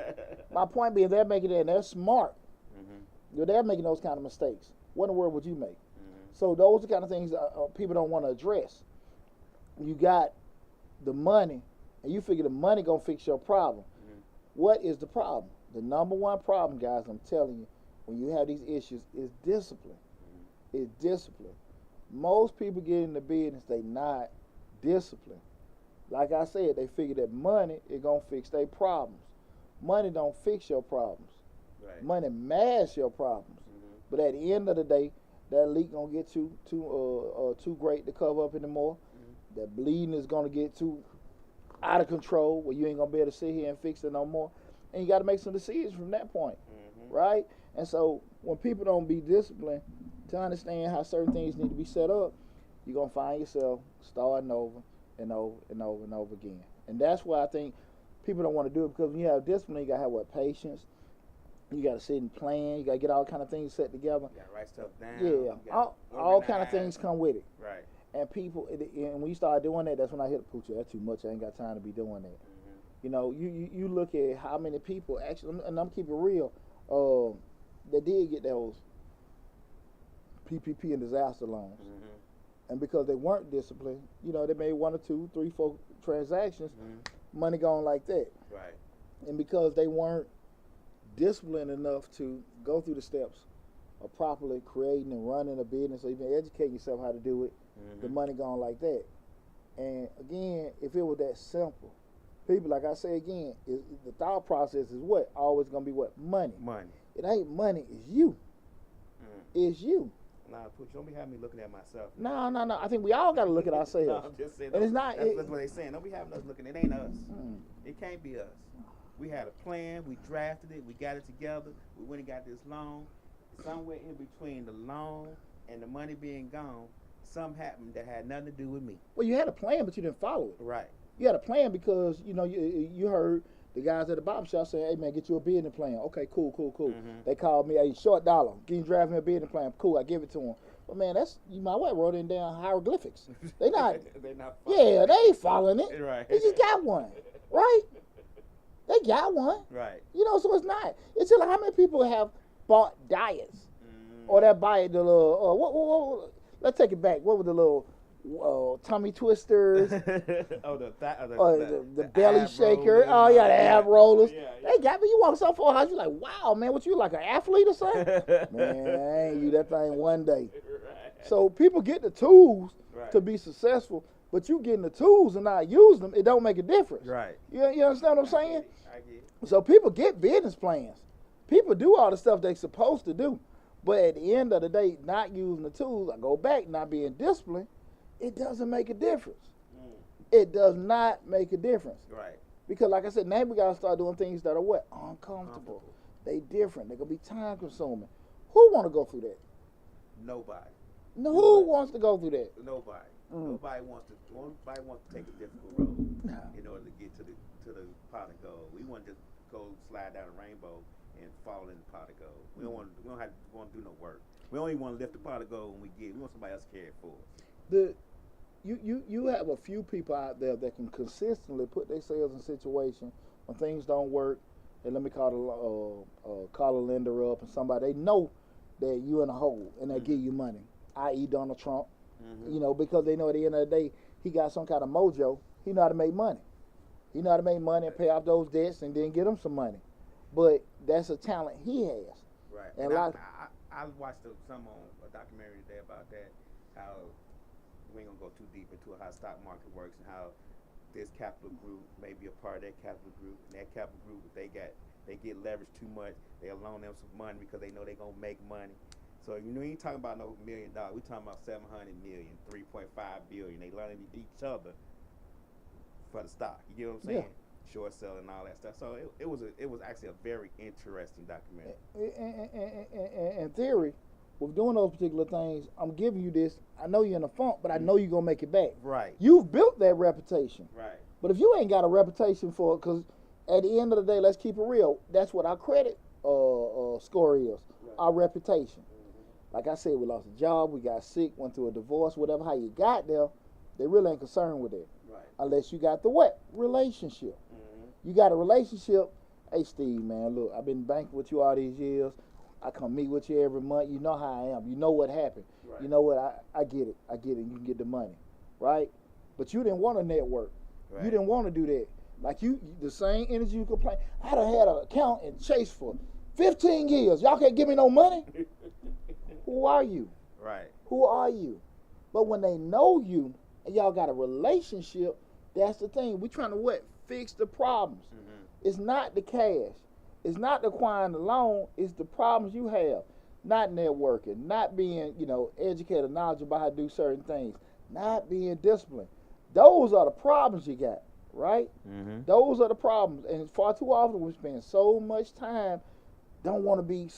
my point being, they're making it, and they're smart. They're making those kind of mistakes. What in the world would you make? So those are the kind of things people don't want to address. You got the money, and you figure the money gonna fix your problem. What is the problem? The number one problem, guys, I'm telling you, when you have these issues, is discipline. It's discipline. Most people get in the business, they not disciplined. Like I said, they figure that money is gonna fix their problems. Money don't fix your problems. Right. Money masks your problems. But at the end of the day, that leak gonna get too great to cover up anymore. That bleeding is gonna get too out of control where you ain't gonna be able to sit here and fix it no more. And you gotta make some decisions from that point, right? And so when people don't be disciplined to understand how certain things need to be set up, you're gonna find yourself starting over and over and over and over again. And that's why I think people don't want to do it, because when you have discipline, you gotta have patience. You gotta sit and plan. You gotta get all kind of things set together. You gotta write stuff down. Yeah, all kind of things come with it. Right. And people, and when you start doing that, that's when I hit the pooch. That's too much. I ain't got time to be doing that. You know, you look at how many people actually, and I'm keeping it real, that did get those PPP and disaster loans. And because they weren't disciplined, you know, they made 1 or 2, 3, 4 transactions, money gone like that. Right. And because they weren't disciplined enough to go through the steps of properly creating and running a business, or even educating yourself how to do it, the money gone like that. And again, if it was that simple, people, like I say again, the thought process is what? Always gonna be what? Money. Money. It ain't money, it's you. It's you. Nah, Pooch, don't be having me looking at myself. No. I think we all gotta look at ourselves. No, I'm just saying. And it's not. That's what they saying. Don't be having us looking. It ain't us. It can't be us. We had a plan. We drafted it. We got it together. We went and got this loan. Somewhere in between the loan and the money being gone, something happened that had nothing to do with me. Well, you had a plan, but you didn't follow it. Right. You had a plan because, you know, you heard the guys at the barber shop say, hey, man, get you a business plan. Okay, cool. They called me, hey, short dollar. Can you draft me a business plan? Cool, I give it to them. But, man, you might well wrote it down hieroglyphics. They not. They're not following it. They ain't following it. Right. They just got one. Right? They got one. Right. You know, so it's not. It's just like how many people have bought diets? Or that buy the little, let's take it back. What were the little tummy twisters? The belly shaker. Oh, yeah, the ab rollers. Yeah. They got me. You walk some for a house, you're like, wow, man, what you like, an athlete or something? Man, I ain't you that thing one day. Right. So people get the tools to be successful, but you getting the tools and not using them, it don't make a difference. Right. You understand what I'm saying? I get it. So people get business plans. People do all the stuff they're supposed to do. But at the end of the day, not using the tools, I go back, not being disciplined, it doesn't make a difference. It does not make a difference. Right. Because like I said, now we got to start doing things that are what? Uncomfortable. They different. They're going to be time consuming. Who want to go through that? Nobody. No, who wants to go through that? Nobody. Nobody wants to take a difficult road in order to get to the pot of gold. We want to just go slide down a rainbow and fall in the pot of gold. We don't want to do no work. We don't even want to lift the pot of gold when we want somebody else to carry it for us. You have a few people out there that can consistently put themselves in situations when things don't work, and let me call a lender up and somebody, they know that you in a hole and they give you money, i.e. Donald Trump. You know, because they know at the end of the day he got some kind of mojo. He know how to make money. He know how to make money and pay off those debts and then get him some money. But that's a talent he has. Right. And I watched some on a documentary today about that, how we ain't gonna go too deep into how stock market works and how this capital group may be a part of that capital group, and that capital group, if they get leveraged too much, they'll loan them some money because they know they're gonna make money. So you ain't talking about no $1 million. We talking about 700 million, 3.5 billion. They learning each other for the stock. You get what I'm saying? Yeah. Short selling and all that stuff. So it was actually a very interesting documentary. In theory, with doing those particular things, I'm giving you this. I know you're in a funk, but I know you're gonna make it back. Right. You've built that reputation. Right. But if you ain't got a reputation for it, because at the end of the day, let's keep it real. That's what our credit score is. Right. Our reputation. Mm-hmm. Like I said, we lost a job, we got sick, went through a divorce, whatever. How you got there, they really ain't concerned with it. Right. Unless you got the what? Relationship. Mm-hmm. You got a relationship. Hey, Steve, man, look, I've been banking with you all these years. I come meet with you every month. You know how I am. You know what happened. Right. You know what? I get it. I get it. You can get the money, right? But you didn't want to network. Right. You didn't want to do that. Like the same energy you complain. I done had an account in Chase for 15 years. Y'all can't give me no money? Who are you? Right. Who are you? But when they know you and y'all got a relationship, that's the thing. We're trying to what? Fix the problems. Mm-hmm. It's not the cash. It's not acquiring the loan. It's the problems you have. Not networking, not being, educated, knowledgeable about how to do certain things, not being disciplined. Those are the problems you got, right? Mm-hmm. Those are the problems. And far too often we spend so much time, don't want to be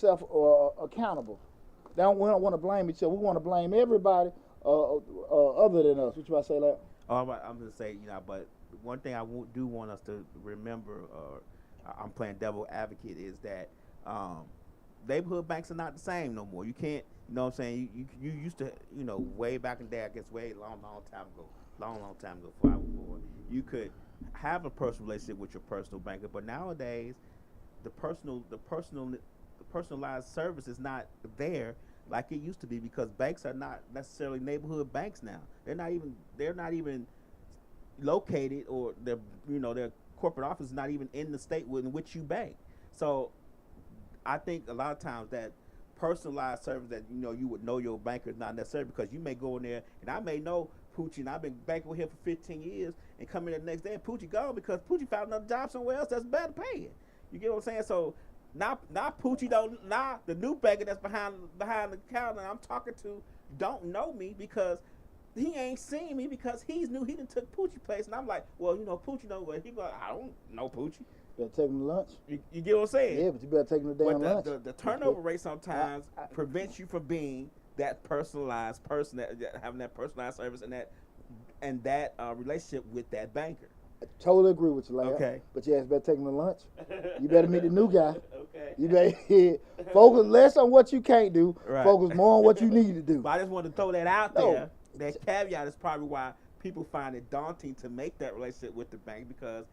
accountable. We don't want to blame each other. We want to blame everybody other than us. What you about to say, that? I'm going to say, but one thing I do want us to remember, I'm playing devil advocate, is that neighborhood banks are not the same no more. You can't, you know what I'm saying? You used to, way back in the day, I guess way long time ago before I was born, you could have a personal relationship with your personal banker, but nowadays the personalized service is not there like it used to be, because banks are not necessarily neighborhood banks now. They're not even located, or their corporate office is not even in the state in which you bank. So I think a lot of times that personalized service that you would know your banker is not necessary, because you may go in there and I may know Poochie and I've been banking with him for 15 years and come in the next day and Poochie gone because Poochie found another job somewhere else that's better paying. You get what I'm saying? So now Poochie the new banker that's behind the counter I'm talking to don't know me, because he ain't seen me, because he's new. He done took Poochie place, and I'm like, well, Poochie know where he go. I don't know Poochie. Better take him to lunch. You get what I'm saying? Yeah, but you better take him to damn lunch. The turnover rate sometimes prevents you from being that personalized person, that having that personalized service and that relationship with that banker. I totally agree with you, Larry. Okay. But you better take him to lunch. You better meet the new guy. Okay. You better focus less on what you can't do. Right. Focus more on what you need to do. But I just wanted to throw that out there. That caveat is probably why people find it daunting to make that relationship with the bank, because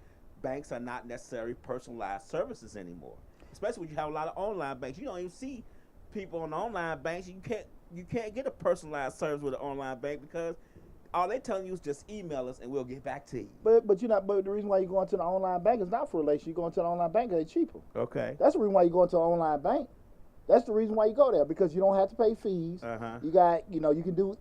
banks are not necessarily personalized services anymore. Especially when you have a lot of online banks. You don't even see people on the online banks. You can't get a personalized service with an online bank, because all they telling you is just email us and we'll get back to you. But the reason why you're going to the online bank is not for relations. You're going to the online bank because they're cheaper. Okay. That's the reason why you're going to an online bank. That's the reason why you go there, because you don't have to pay fees. Uh-huh. You got, you can do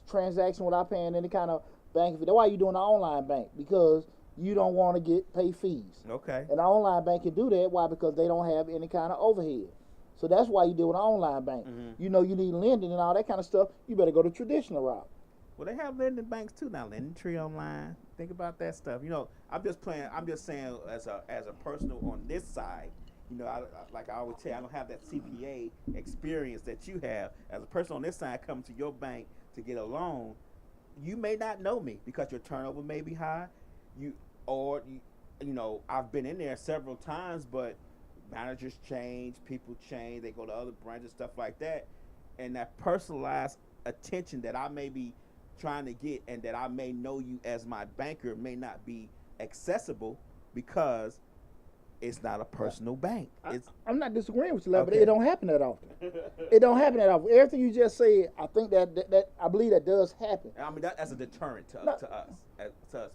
transactions without paying any kind of bank fee. That's why you're doing an online bank, because you don't want to pay fees. Okay. And an online bank can do that. Why? Because they don't have any kind of overhead. So that's why you do an online bank. Mm-hmm. You need lending and all that kind of stuff. You better go the traditional route. Well, they have lending banks too now. Lending Tree Online. Think about that stuff. I'm just saying as a personal on this side. Like I always tell you, I don't have that CPA experience that you have. As a person on this side coming to your bank to get a loan, you may not know me because your turnover may be high. I've been in there several times, but managers change, people change, they go to other branches, stuff like that. And that personalized attention that I may be trying to get, and that I may know you as my banker, may not be accessible because it's not a personal bank. I'm not disagreeing with you, but it don't happen that often. It don't happen that often. Everything you just said, I think that I believe that does happen. I mean, that's a deterrent to us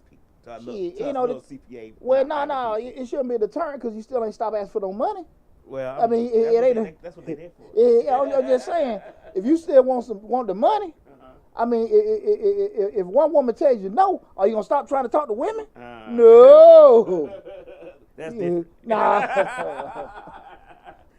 people. To us little CPA. Well, no, it shouldn't be a deterrent, because you still ain't stop asking for no money. Well, I mean, it ain't. That's what they're there for. I'm just saying, if you still want the money, I mean, if one woman tells you no, are you gonna stop trying to talk to women? No. That's different. Nah.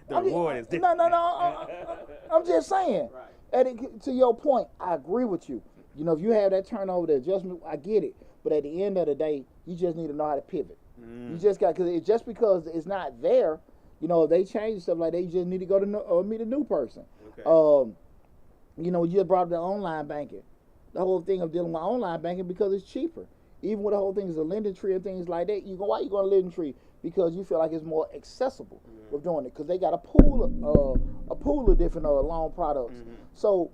The reward is different. I'm just saying. Right. And to your point, I agree with you. You know, if you have that turnover, the adjustment, I get it. But at the end of the day, you just need to know how to pivot. You just got, just because it's not there, you know, if they change stuff like that, you just need to go to meet a new person. Okay. You know, you just brought up the online banking. The whole thing of dealing with online banking because it's cheaper. Even with the whole thing is a lending tree and things like that, why you going to lending tree? Because you feel like it's more accessible with doing it. Because they got a pool of different loan products. So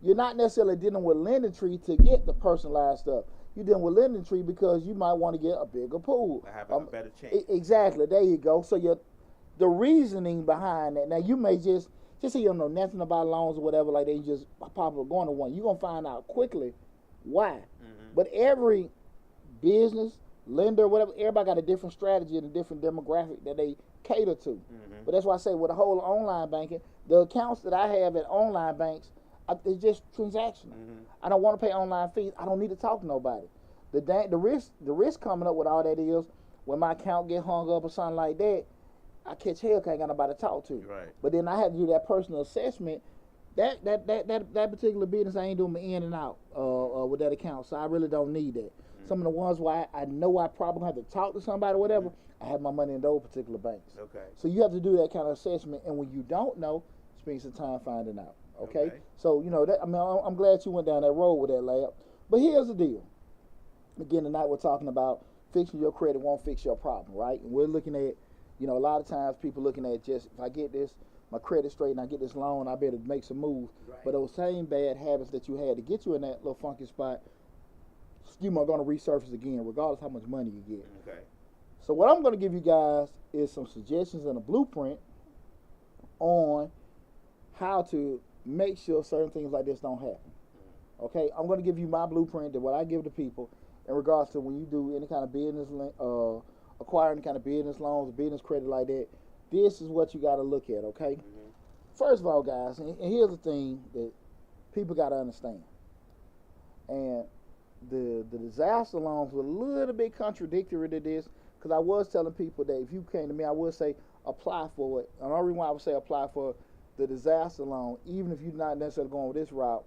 you're not necessarily dealing with lending tree to get the personalized stuff. You're dealing with lending tree because you might want to get a bigger pool. I have a better chance. Exactly. There you go. So the reasoning behind that. Now you may just say you don't know nothing about loans or whatever like that. You just pop up going to one. You're gonna find out quickly why. But every business, lender, whatever, everybody got a different strategy and a different demographic that they cater to. But that's why I say with the whole online banking, the accounts that I have at online banks, it's just transactional. I don't want to pay online fees. I don't need to talk to nobody. The risk coming up with all that is when my account get hung up or something like that, I catch hell 'cause I ain't got nobody to talk to. Right. But then I have to do that personal assessment. That particular business, I ain't doing my in and out with that account, so I really don't need that. Some of the ones where I know I probably have to talk to somebody or whatever, I have my money in those particular banks. Okay. So you have to do that kind of assessment, and when you don't know, spend some time finding out. Okay? So, you know, I'm glad you went down that road with that, Lab. But here's the deal. Again, tonight we're talking about fixing your credit won't fix your problem, right? And we're looking at, you know, a lot of times people looking at just, if I get this, my credit straight and I get this loan, I better make some moves. Right. But those same bad habits that you had to get you in that little funky spot, you are going to resurface again, regardless how much money you get. Okay. So what I'm going to give you guys is some suggestions and a blueprint on how to make sure certain things like this don't happen. Okay, I'm going to give you my blueprint that what I give to people in regards to when you do any kind of business, acquiring any kind of business loans, business credit like that. This is what you got to look at. Okay. First of all, guys, and here's the thing that people got to understand, and the disaster loans were a little bit contradictory to this, because I was telling people that if you came to me, I would say apply for it. And the only reason why I would say apply for the disaster loan, even if you're not necessarily going with this route,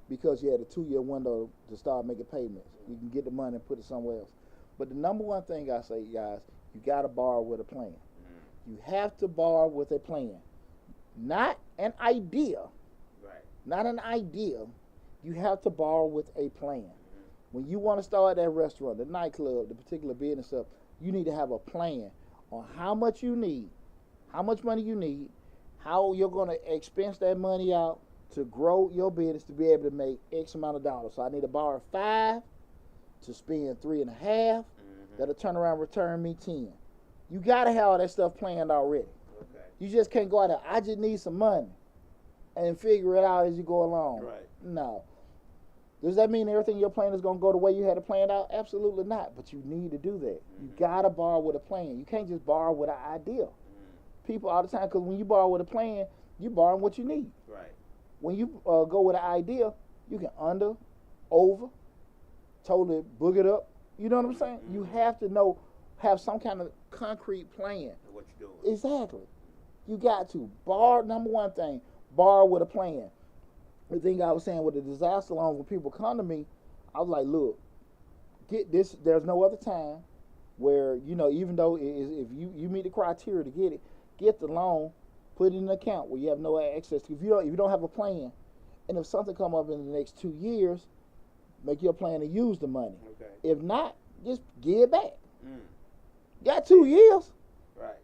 because you had a 2-year window to start making payments. You can get the money and put it somewhere else. But the number one thing I say, guys, you got to borrow with a plan. You have to borrow with a plan. Not an idea. Right. Not an idea. You have to borrow with a plan. When you want to start that restaurant, the nightclub, the particular business stuff, you need to have a plan on how much you need, how much money you need, how you're going to expense that money out to grow your business to be able to make X amount of dollars. So I need to borrow 5 to spend 3.5. That'll turn around and return me 10. You got to have all that stuff planned already. Okay. You just can't go out there, I just need some money, and figure it out as you go along. Right. No. Does that mean everything you're planning is going to go the way you had it planned out? Absolutely not. But you need to do that. You got to borrow with a plan. You can't just borrow with an idea. People all the time, because when you borrow with a plan, you're borrowing what you need. Right. When you go with an idea, you can under, over, totally book it up. You know what I'm saying? You have to have some kind of concrete plan. What you're doing. Exactly. You got to. Number one thing, borrow with a plan. The thing I was saying with the disaster loans, when people come to me, I was like, look, get this. There's no other time where, you know, even though if you meet the criteria to get the loan, put it in an account where you have no access to. If you don't have a plan, and if something come up in the next 2 years, make your plan to use the money. Okay. If not, just give it back. Got 2 years. Right.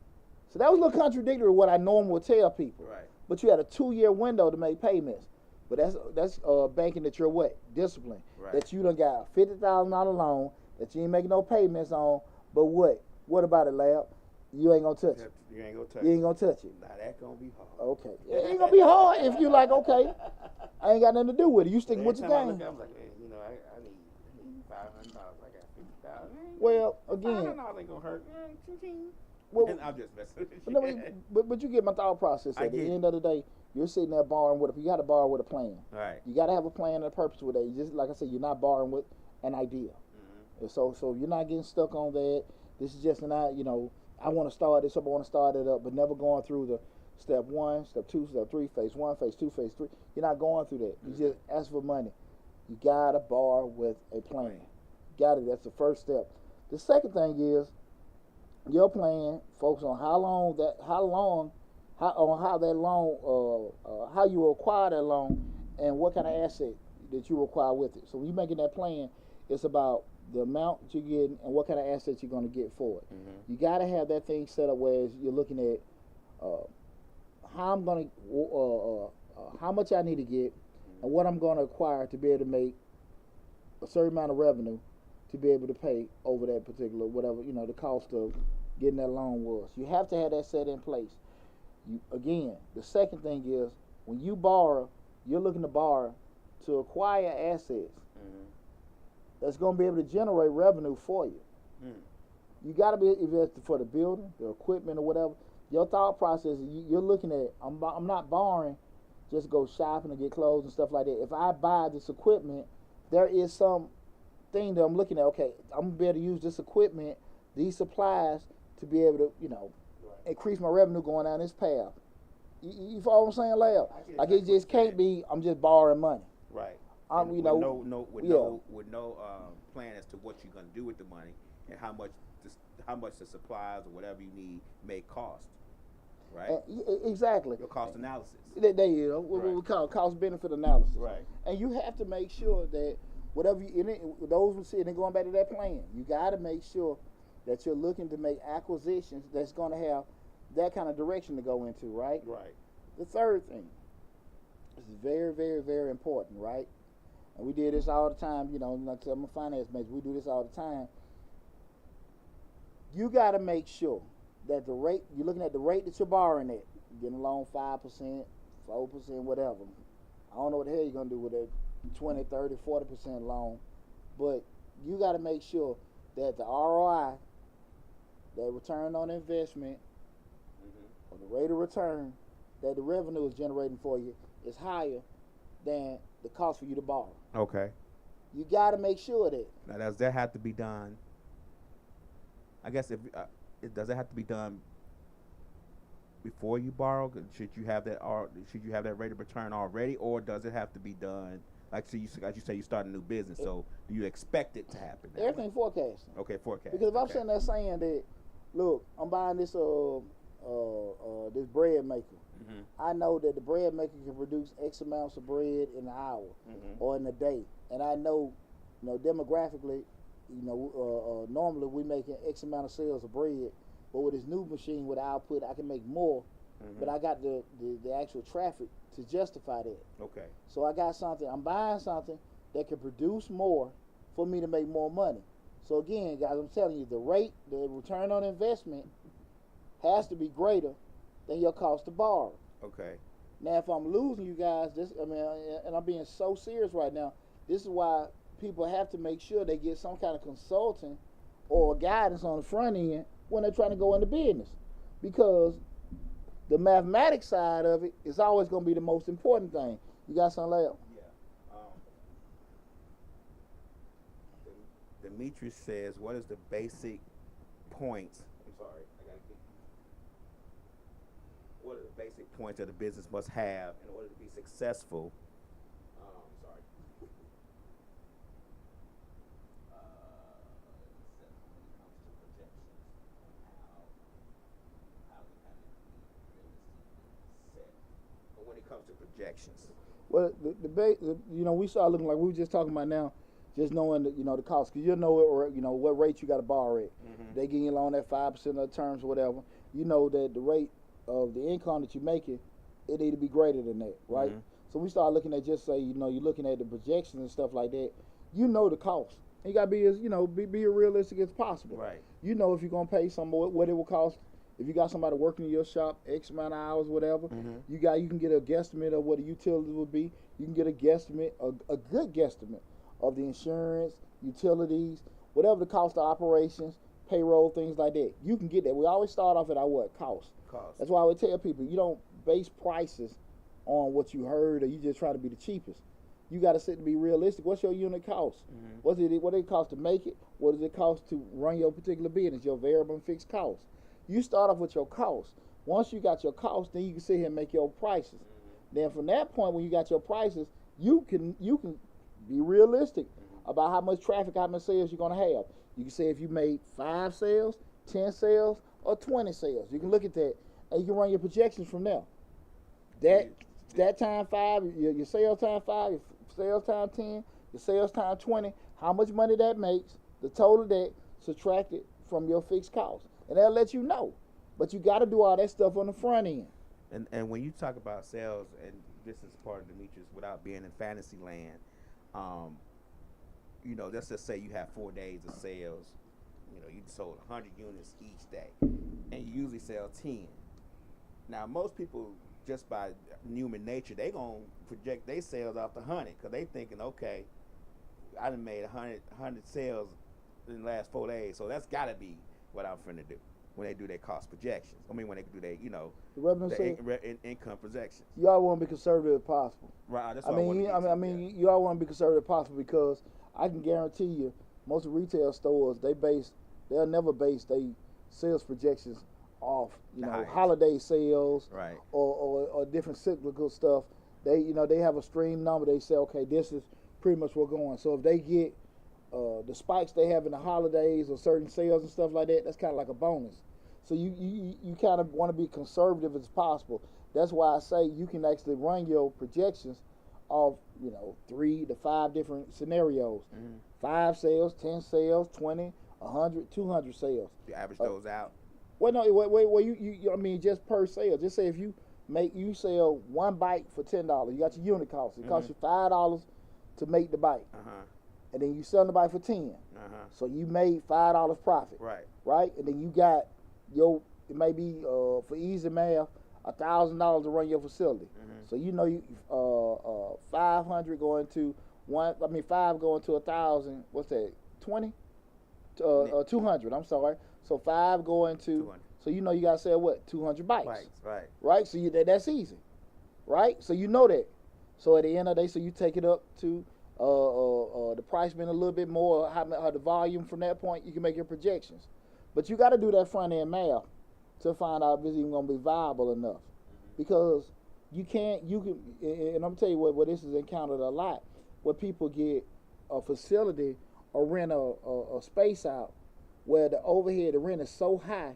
So that was a little contradictory to what I normally would tell people. Right. But you had a 2-year window to make payments. But that's banking that you're what? Discipline. Right. That you done got a $50,000 loan that you ain't making no payments on. But what? What about it, Lab? You ain't gonna touch it. You ain't gonna touch You it. ain't gonna touch it. Now that gonna be hard. Okay. It ain't gonna be hard if you like, okay, I ain't got nothing to do with it. You stick with your game. I'm like, hey, you know, I need $500. I got $50,000. Well, again. $500 ain't gonna hurt. Well, And I'm just messing with you. but you get my thought process. At the end of the day, you're sitting there borrowing with. You got to borrow with a plan. Right. You got to have a plan and a purpose with it. You just like I said, you're not borrowing with an idea. And so you're not getting stuck on that. This is just not, you know, I want to start this up, I want to start it up, but never going through Step 1, step 2, step 3, phase 1, phase 2, phase 3. You're not going through that. You just ask for money. You gotta borrow with a plan. Got it. That's the first step. The second thing is your plan. Focus on how you acquire that loan, and what kind of asset that you require with it. So when you're making that plan, it's about the amount that you're getting and what kind of assets you're going to get for it. You got to have that thing set up where you're looking at how much I need to get and what I'm going to acquire to be able to make a certain amount of revenue to be able to pay over that particular whatever the cost of getting that loan was. You have to have that set in place. The second thing is when you borrow, you're looking to borrow to acquire assets that's going to be able to generate revenue for you. You got to be invested for the building, the equipment, or whatever. Your thought process, you're looking at, I'm not borrowing just to go shopping and get clothes and stuff like that. If I buy this equipment, there is some thing that I'm looking at. Okay, I'm going to be able to use this equipment, these supplies, to be able to, increase my revenue going down this path. You follow what I'm saying, Lab? Like it just can't be, I'm just borrowing money. Right. With no plan as to what you're going to do with the money and how much the supplies or whatever you need may cost. Right. Exactly. Your cost analysis. What we call cost benefit analysis. Right. And you have to make sure that whatever those who see it, and going back to that plan, you got to make sure that you're looking to make acquisitions that's going to have that kind of direction to go into. Right. Right. The third thing is very, very, very important. Right. And we did this all the time. Like I'm a finance major. We do this all the time. You got to make sure that the rate, you're looking at the rate that you're borrowing at. You're getting a loan 5%, 4%, whatever. I don't know what the hell you're going to do with a 20, 30, 40% loan. But you got to make sure that the ROI, that return on investment, or the rate of return that the revenue is generating for you is higher than the cost for you to borrow. Okay. You got to make sure of that. Now, does that have to be done? I guess does it have to be done before you borrow? Should you have that rate of return already, or does it have to be done like you say you start a new business? So do you expect it to happen? Everything forecasting. Okay, forecasting. Because if I'm sitting there saying that, look, I'm buying this this bread maker. I know that the bread maker can produce X amounts of bread in an hour or in a day, and I know, demographically, normally we making X amount of sales of bread, but with this new machine with output, I can make more, but I got the actual traffic to justify that. Okay. So I got something, I'm buying something that can produce more for me to make more money. So again, guys, I'm telling you, the return on investment has to be greater than your cost to borrow. Okay. Now, if I'm losing you guys, and I'm being so serious right now, this is why people have to make sure they get some kind of consulting or guidance on the front end when they're trying to go into business, because the mathematics side of it is always going to be the most important thing. You got something, Leo? Yeah. Demetrius says, what is the basic points? I'm sorry, what are the basic points that a business must have in order to be successful? When it comes to projections. Well, we start looking like we were just talking about now, just knowing the cost, because what rate you got to borrow at. They give you a loan at 5% of the terms or whatever. You know that the rate of the income that you're making, it need to be greater than that, right? So we start looking at just say, you're looking at the projections and stuff like that. The cost. You got to be as, be as realistic as possible. Right. If you're going to pay some more, what it will cost. If you got somebody working in your shop, X amount of hours, whatever, you can get a guesstimate of what the utilities would be. You can get a guesstimate, a good guesstimate of the insurance, utilities, whatever the cost of operations, payroll, things like that. You can get that. We always start off at our cost. That's why I would tell people, you don't base prices on what you heard or you just try to be the cheapest. You got to sit and be realistic. What's your unit cost? What does it cost to make it? What does it cost to run your particular business, your variable and fixed costs? You start off with your cost. Once you got your costs, then you can sit here and make your prices. Then from that point, when you got your prices, you can be realistic about how much traffic, how much sales you're gonna have. You can say if you made 5 sales, 10 sales, or 20 sales. You can look at that and you can run your projections from there. That time 5, your sales time 5, your sales time 10, your sales time 20, how much money that makes, the total that subtracted from your fixed cost. And that'll let you know. But you got to do all that stuff on the front end. And when you talk about sales, and this is part of Demetrius, without being in fantasy land, you know, let's just say you have 4 days of sales. You know, you sold 100 units each day, and you usually sell 10. Now, most people, just by human nature, they gonna project their sales off the 100 because they thinking, okay, I done made 100 sales in the last 4 days, so that's got to be what I'm finna do when they do their cost projections. I mean, when they do their, you know, the income projections. You all want to be conservative as possible. Right. That's I mean, you all want to be conservative as possible because I can guarantee you, most of retail stores, they'll never base their sales projections off, you know, holiday sales, right, or different cyclical stuff. They, you know, they have a stream number. They say, okay, this is pretty much what's going. So if they get the spikes they have in the holidays or certain sales and stuff like that, that's kind of like a bonus. So you kind of want to be conservative as possible. That's why I say you can actually run your projections off, you know, 3 to 5 different scenarios. 5 sales, 10 sales, 20, 100, 200 sales. You average those out. Well, no, well, you I mean, just per sale. Just say if you sell 1 bike for $10, you got your unit cost. It costs you $5 to make the bike. And then you sell the bike for 10. So you made $5 profit. Right? And then you got it may be, for easy math, $1,000 to run your facility. So you know, you 500 going to 5 going to 1,000. What's that? 20? 200. I'm sorry. So 5 going to 200. So you know you gotta sell what? 200 bikes. Right. So that's easy. Right. So you know that. So at the end of the day, so you take it up to the price being a little bit more, how the volume from that point, you can make your projections. But you got to do that front end math to find out if it's even going to be viable enough. Because you can, and I'm going to tell you what this is encountered a lot, where people get a facility or rent a space out where the overhead, the rent is so high,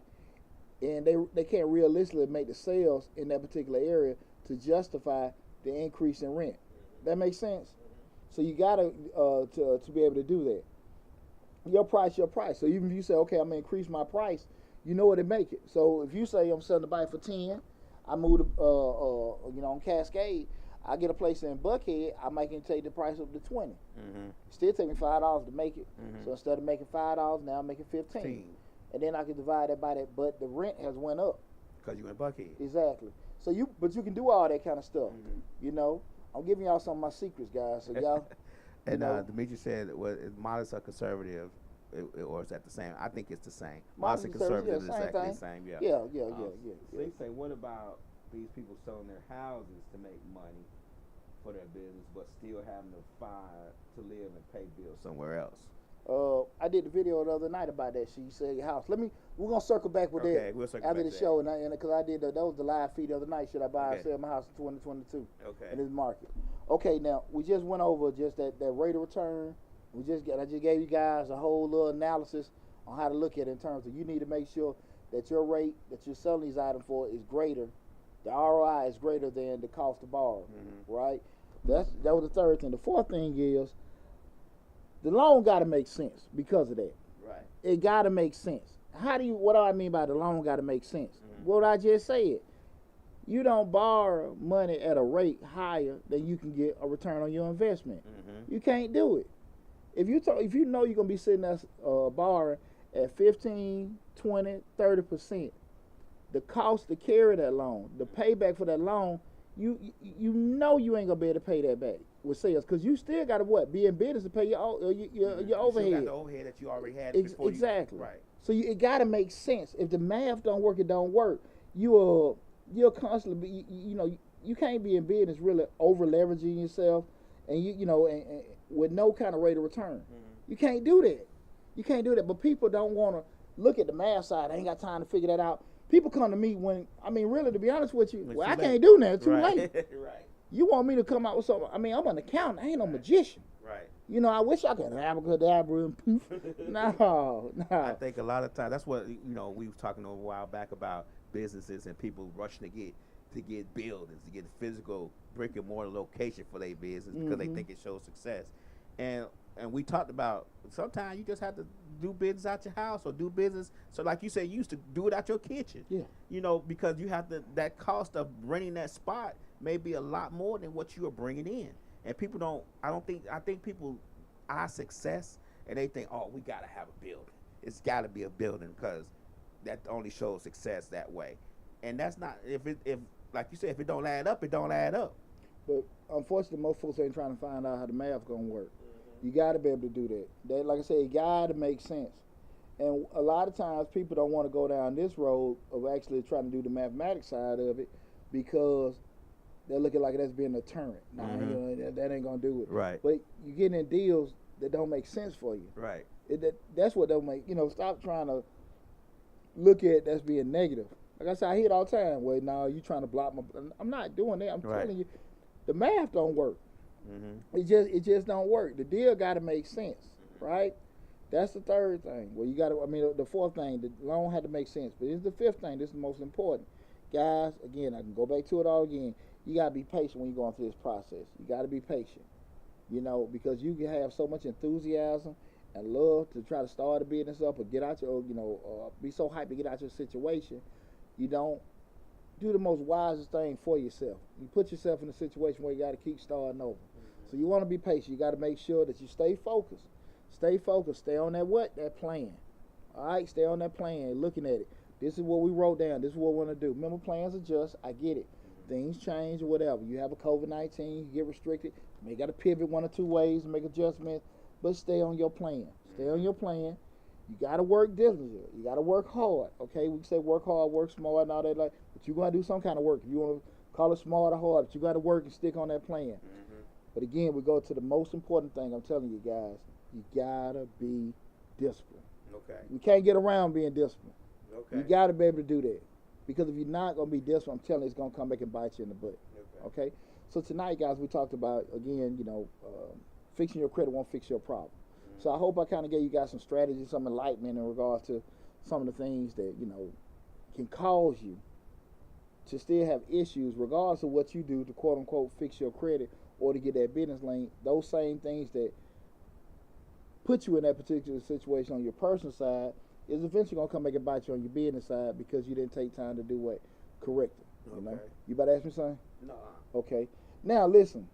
and they can't realistically make the sales in that particular area to justify the increase in rent. That makes sense? So you got to be able to do that. Your price. So even if you say, okay, I'm going to increase my price, you know what to make it. So if you say I'm selling the bike for 10, I move on Cascade, I get a place in Buckhead, I might can take the price up to 20. Still take me $5 to make it. So instead of making $5, now I'm making 15. And then I can divide that by that, but the rent has went up. Because you in Buckhead. Exactly. So you can do all that kind of stuff. You know, I'm giving y'all some of my secrets, guys. So y'all. And Demetrius said, well, is modest or conservative, or is that the same? I think it's the same. Modest and conservative is exactly the same. Yeah. They say, what about these people selling their houses to make money for their business, but still having to live and pay bills somewhere else? I did the video the other night about that. She said your house. We're gonna circle back with that after the show, and because I did that was the live feed the other night. Should I buy or sell my house in 2022? In this market. Okay, now we just went over just that rate of return. I just gave you guys a whole little analysis on how to look at it in terms of you need to make sure that your rate that you're selling these items for is greater. The ROI is greater than the cost to borrow, right? That was the third thing. The fourth thing is the loan got to make sense because of that. Right. It got to make sense. What do I mean by the loan got to make sense? What I just said. You don't borrow money at a rate higher than you can get a return on your investment. You can't do it. If you know you're gonna be sitting there borrowing at 15, 20, 30%, the cost to carry that loan, the payback for that loan, you know you ain't gonna be able to pay that back with sales because you still got to be in business to pay your overhead. You still got the overhead that you already had before. Exactly. Right. So it got to make sense. If the math don't work, it don't work. You'll constantly be, you can't be in business really over leveraging yourself and and with no kind of rate of return. You can't do that. But people don't want to look at the math side. I ain't got time to figure that out. People come to me when, I mean, really, to be honest with you, well, I can't do that. Too late. Right. You want me to come out with something? I mean, I'm an accountant. I ain't no magician. Right. You know, I wish I could abracadabra and poof. No. I think a lot of times that's what we were talking a while back about businesses and people rushing to get buildings, to get a physical brick and mortar location for their business because they think it shows success. And we talked about sometimes you just have to do business out your house or do business. So like you said, you used to do it out your kitchen. Yeah. Because you have that cost of renting that spot may be a lot more than what you are bringing in. And people I think people are success and they think, oh, we got to have a building. It's got to be a building because that only shows success that way. And that's not, if like you said, if it don't add up, it don't add up. But unfortunately, most folks ain't trying to find out how the math going to work. You got to be able to do that. Like I said, it got to make sense. And a lot of times people don't want to go down this road of actually trying to do the mathematics side of it because they're looking like that's being a deterrent. Nah, that ain't going to do it. Right. But you get in deals that don't make sense for you. Right. That's what don't make, stop trying to look at that's being negative. Like I said, I hear it all the time. Well, no, you trying to block my, I'm not doing that. I'm telling you, the math don't work. It just don't work. The deal got to make sense, right? That's the third thing. Well, you got to. I mean, the fourth thing, the loan had to make sense. But it's the fifth thing. This is the most important, guys. Again, I can go back to it all again. You got to be patient when you're going through this process. You got to be patient, because you can have so much enthusiasm and love to try to start a business up or get out your, be so hyped to get out your situation. You don't do the most wisest thing for yourself. You put yourself in a situation where you got to keep starting over. So you want to be patient. You got to make sure that you stay focused. Stay focused. Stay on that plan. All right, stay on that plan, looking at it. This is what we wrote down. This is what we want to do. Remember, plans adjust. I get it. Things change or whatever. You have a COVID-19, you get restricted. You may got to pivot one or two ways, make adjustments, but stay on your plan. Stay on your plan. You got to work diligently. You got to work hard. Okay, we say work hard, work smart, and all that. But you're going to do some kind of work. If you want to call it smart or hard, but you got to work and stick on that plan. But again, we go to the most important thing. I'm telling you guys, you gotta be disciplined. Okay. You can't get around being disciplined. Okay. You gotta be able to do that. Because if you're not gonna be disciplined, I'm telling you, it's gonna come back and bite you in the butt. Okay. So tonight, guys, we talked about again, fixing your credit won't fix your problem. So I hope I kind of gave you guys some strategies, some enlightenment in regards to some of the things that can cause you to still have issues, regardless of what you do to quote unquote fix your credit or to get that business lane. Those same things that put you in that particular situation on your personal side is eventually gonna come back and bite you on your business side because you didn't take time to do what? Correct it. You about to ask me something? No. Okay. Now listen.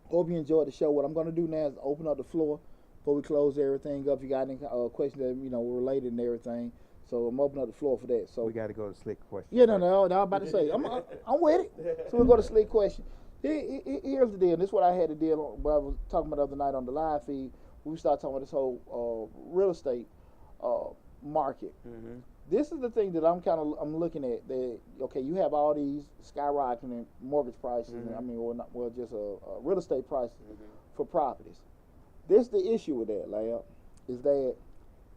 Hope you enjoyed the show. What I'm gonna do now is open up the floor before we close everything up. If you got any questions that related and everything, so I'm opening up the floor for that. So we got to go to slick question. Yeah, no. I'm about to say I'm with it. So we'll go to slick question. Here's the deal. This is what I had to deal on. What I was talking about the other night on the live feed. We started talking about this whole real estate market. This is the thing that I'm looking at. That you have all these skyrocketing mortgage prices. Just real estate prices for properties. This is the issue with that, Lab, is that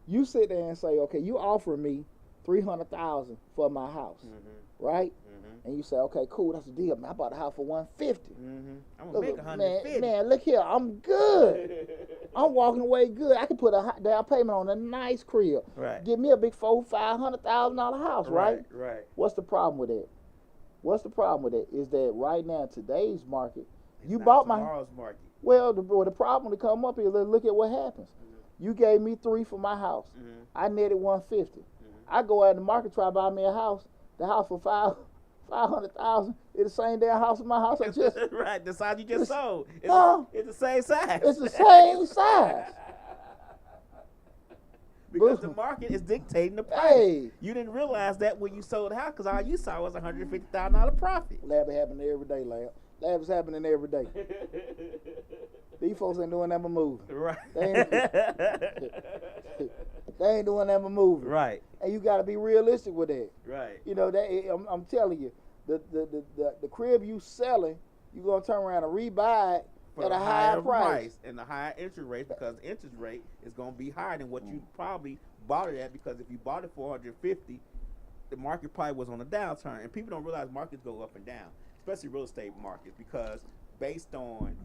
you sit there and say, okay, you offer me $300,000 for my house, right? And you say, okay, cool, that's a deal. Man, I bought a house for $150. I'm gonna make $150. Man, look here, I'm good. I'm walking away good. I can put a down payment on a nice crib. Right. Give me a big $500,000 house, right? Right. What's the problem with that? What's the problem with it? Is that right now, today's market, It's you not bought tomorrow's market. Well, the problem to come up is look at what happens. You gave me $3 for my house. I netted $150. I go out in the market, try to buy me a house. The house for $500,000. It's the same damn house as my house. I just right. The size you just sold. It's the same size. It's the same size. Because the market is dictating the price. Hey. You didn't realize that when you sold the house, because all you saw was $150,000 profit. Lab is happening every day, Lab. Lab is happening every day. These folks ain't doing that but moving. Right. They ain't doing that but moving. Right. And you got to be realistic with that. Right. I'm telling you, the crib you selling, you gonna turn around and rebuy it at a higher price and a higher interest rate, because the interest rate is gonna be higher than what you probably bought it at. Because if you bought it for $150, the market probably was on a downturn, and people don't realize markets go up and down, especially real estate markets, because based on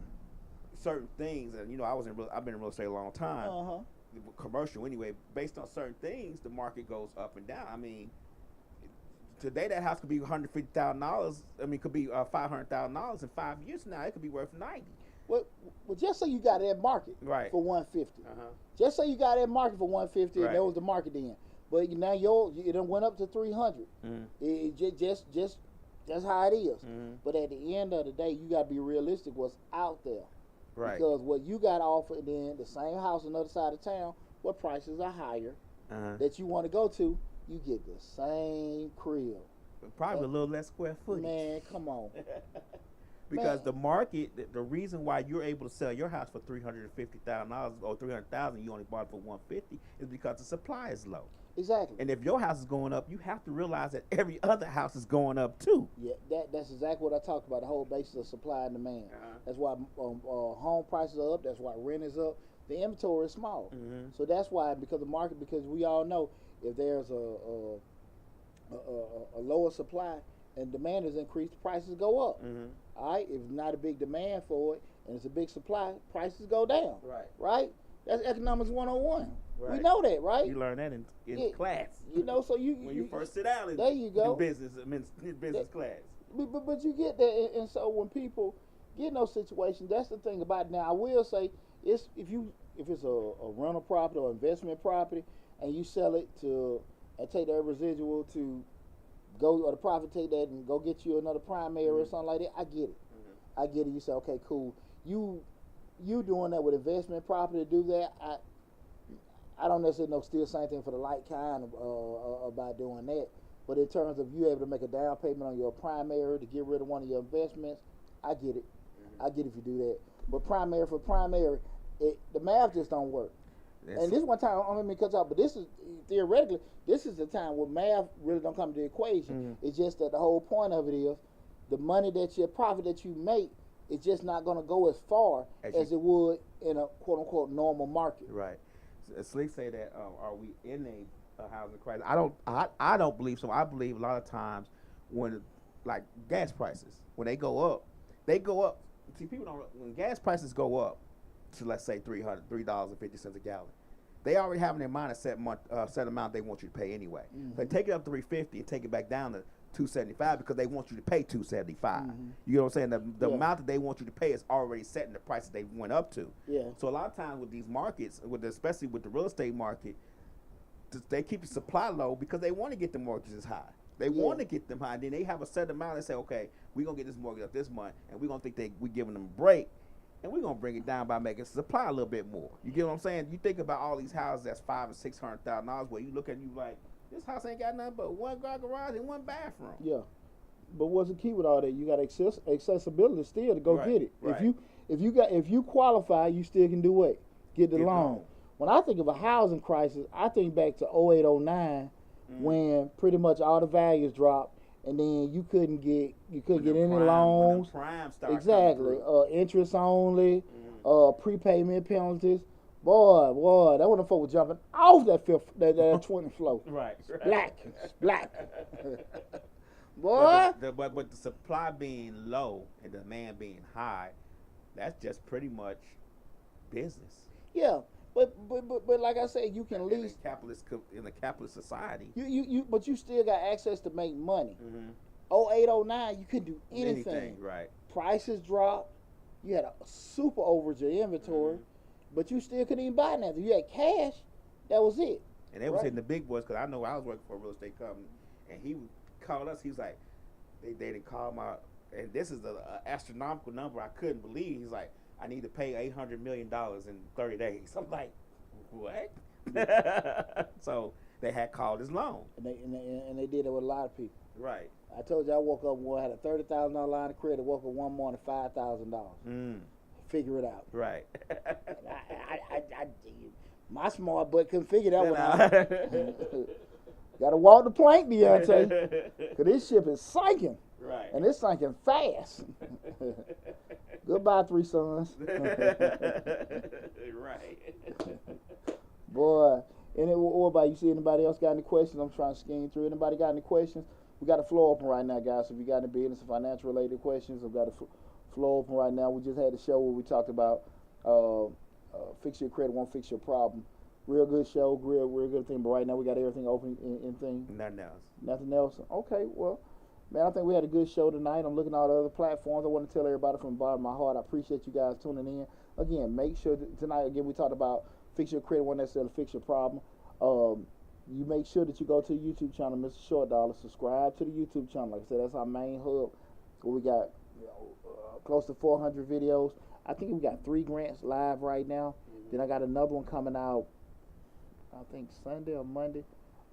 certain things, and I've been in real estate a long time, commercial anyway. Based on certain things, the market goes up and down. I mean, today that house could be $150,000. I mean, could be $500,000 in 5 years from now. It could be worth 90. Well, just say you got that market for 150. Just say you got that market for 150, and that was the market then. But now it done went up to 300. It just that's how it is. But at the end of the day, you got to be realistic what's out there. Right. Because what you got offered, then the same house on the other side of town, where prices are higher, that you want to go to, you get the same crib. Probably a little less square footage. Man, come on. Because the market, the reason why you're able to sell your house for $350,000 or $300,000, you only bought it for $150, is because the supply is low. Exactly. And if your house is going up, you have to realize that every other house is going up too. Yeah, that's exactly what I talked about, the whole basis of supply and demand. That's why home prices are up. That's why rent is up. The inventory is small. So that's why, because we all know if there's a lower supply and demand is increased, prices go up. All right, if not a big demand for it and it's a big supply, prices go down. Right? That's economics 101. Right. We know that, right? You learn that in class. So when you first sit down in business class. But you get that, and so when people get in those situations, that's the thing about it. Now, I will say, if it's a rental property or investment property, and you sell it and take that residual to go, or the profit take that and go get you another primary or something like that, I get it. I get it. You say, okay, cool. You doing that with investment property to do that, I don't necessarily know still same thing for the light kind about doing that. But in terms of you able to make a down payment on your primary to get rid of one of your investments, I get it. I get it if you do that. But primary for primary, the math just don't work. And this one time, I don't mean to cut you off, but this is theoretically, this is the time where math really don't come to the equation. It's just that the whole point of it is the money profit that you make is just not going to go as far as it would in a quote unquote normal market. Right. Slick say that are we in a housing crisis? I don't believe so. I believe a lot of times when like gas prices, when they go up. See, people don't, when gas prices go up to, let's say, $3.50 a gallon, they already have in their mind a set amount they want you to pay anyway. They take it up to $3.50 and take it back down to $2.75 because they want you to pay $2.75. You know what I'm saying? The amount that they want you to pay is already set in the price that they went up to. So a lot of times with these markets, especially with the real estate market, they keep the supply low because they want to get the mortgages high. They want to get them high. Then they have a set amount and say, okay, we're going to get this mortgage up this month, and we're going to think we're giving them a break, and we're going to bring it down by making supply a little bit more. You get what I'm saying? You think about all these houses that's $500,000 and $600,000 where you look at it, you like, this house ain't got nothing but one garage and one bathroom. Yeah. But what's the key with all that? You got accessibility still to go get it. Right. If you qualify, you still can do what? Get the loan. When I think of a housing crisis, I think back to 08, 09 when pretty much all the values dropped, and then you couldn't get any loans. Exactly. Interest only, prepayment penalties. Boy, that one folk was jumping off that 20th floor. Right. Black. Boy. But the supply being low and the demand being high, that's just pretty much business. Yeah, but like I said, you can lease in a capitalist society. But you still got access to make money. 08, 09, you couldn't do anything. Right. Prices dropped. You had a super overage of inventory. But you still couldn't even buy nothing. You had cash. That was it. And they was hitting the big boys because I know I was working for a real estate company, and he called us. He was like, they didn't call my, and this is an astronomical number I couldn't believe. He's like, I need to pay $800 million in 30 days. I'm like, what? So they had called his loan. And they did it with a lot of people. Right. I told you I woke up one had a $30,000 line of credit. Woke up one morning $5,000. Figure it out. Right. My smart butt couldn't figure that one out. Got to walk the plank, Deontay, because this ship is sinking. Right. And it's sinking fast. Goodbye, 3 sons. Right. Boy, What about you? See anybody else got any questions? I'm trying to skim through. Anybody got any questions? We got the floor open right now, guys. So if you got any business or financial related questions, we've got the floor open right now. We just had a show where we talked about fix your credit, won't fix your problem. Real good show, real good thing. But right now we got everything open in thing. Nothing else. Nothing else. Okay, well, man, I think we had a good show tonight. I'm looking at all the other platforms. I want to tell everybody from the bottom of my heart, I appreciate you guys tuning in. Again, make sure tonight, again, we talked about fix your credit, won't necessarily fix your problem. You make sure that you go to the YouTube channel, Mr. Short Dollar. Subscribe to the YouTube channel. Like I said, that's our main hub. Where we got close to 400 videos. I think we got 3 grants live right now. Then I got another one coming out, I think Sunday or Monday.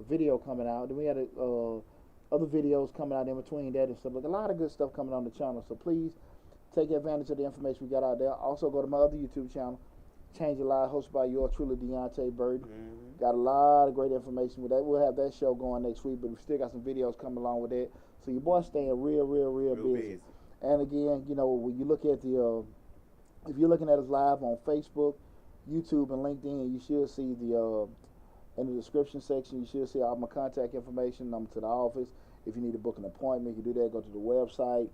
A video coming out. Then we had other videos coming out in between that and stuff. Like a lot of good stuff coming on the channel. So please take advantage of the information we got out there. Also go to my other YouTube channel, Change Your Life, hosted by yours truly, Deontay Burden. Got a lot of great information with that. We'll have that show going next week, but we still got some videos coming along with that. So your boy's staying real busy. And again, you know, when you look at the, if you're looking at us live on Facebook, YouTube, and LinkedIn, you should see the, in the description section, you should see all my contact information, number to the office. If you need to book an appointment, you can do that. Go to the website,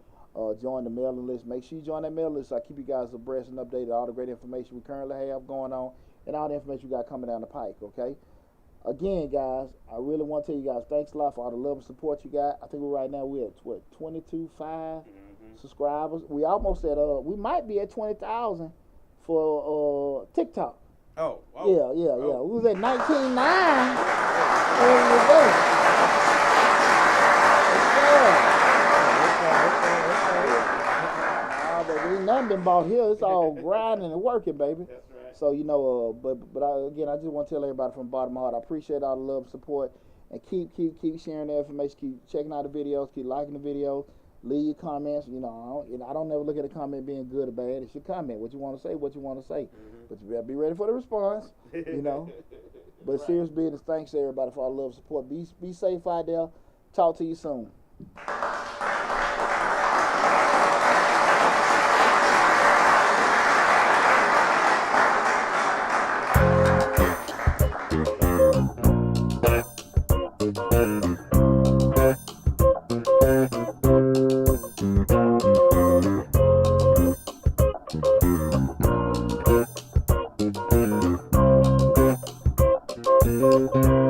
join the mailing list. Make sure you join that mailing list so I keep you guys abreast and updated all the great information we currently have going on and all the information we got coming down the pike, okay? Again, guys, I really want to tell you guys thanks a lot for all the love and support you got. I think right now we're at, what, 22.5 subscribers. We almost at, we might be at 20,000 for TikTok. Oh. Yeah. We was at 19.9 earlier today. Ain't nothing been bought here. It's all grinding and working, baby. That's right. So, you know, but I just want to tell everybody from the bottom of my heart, I appreciate all the love and support, and keep sharing the information, keep checking out the videos, keep liking the videos, leave your comments. You know, I don't never look at a comment being good or bad. It's your comment, what you want to say, But you better be ready for the response, you know. But right. Serious business, thanks to everybody for all the love and support. Be safe out there. Talk to you soon. Thank you.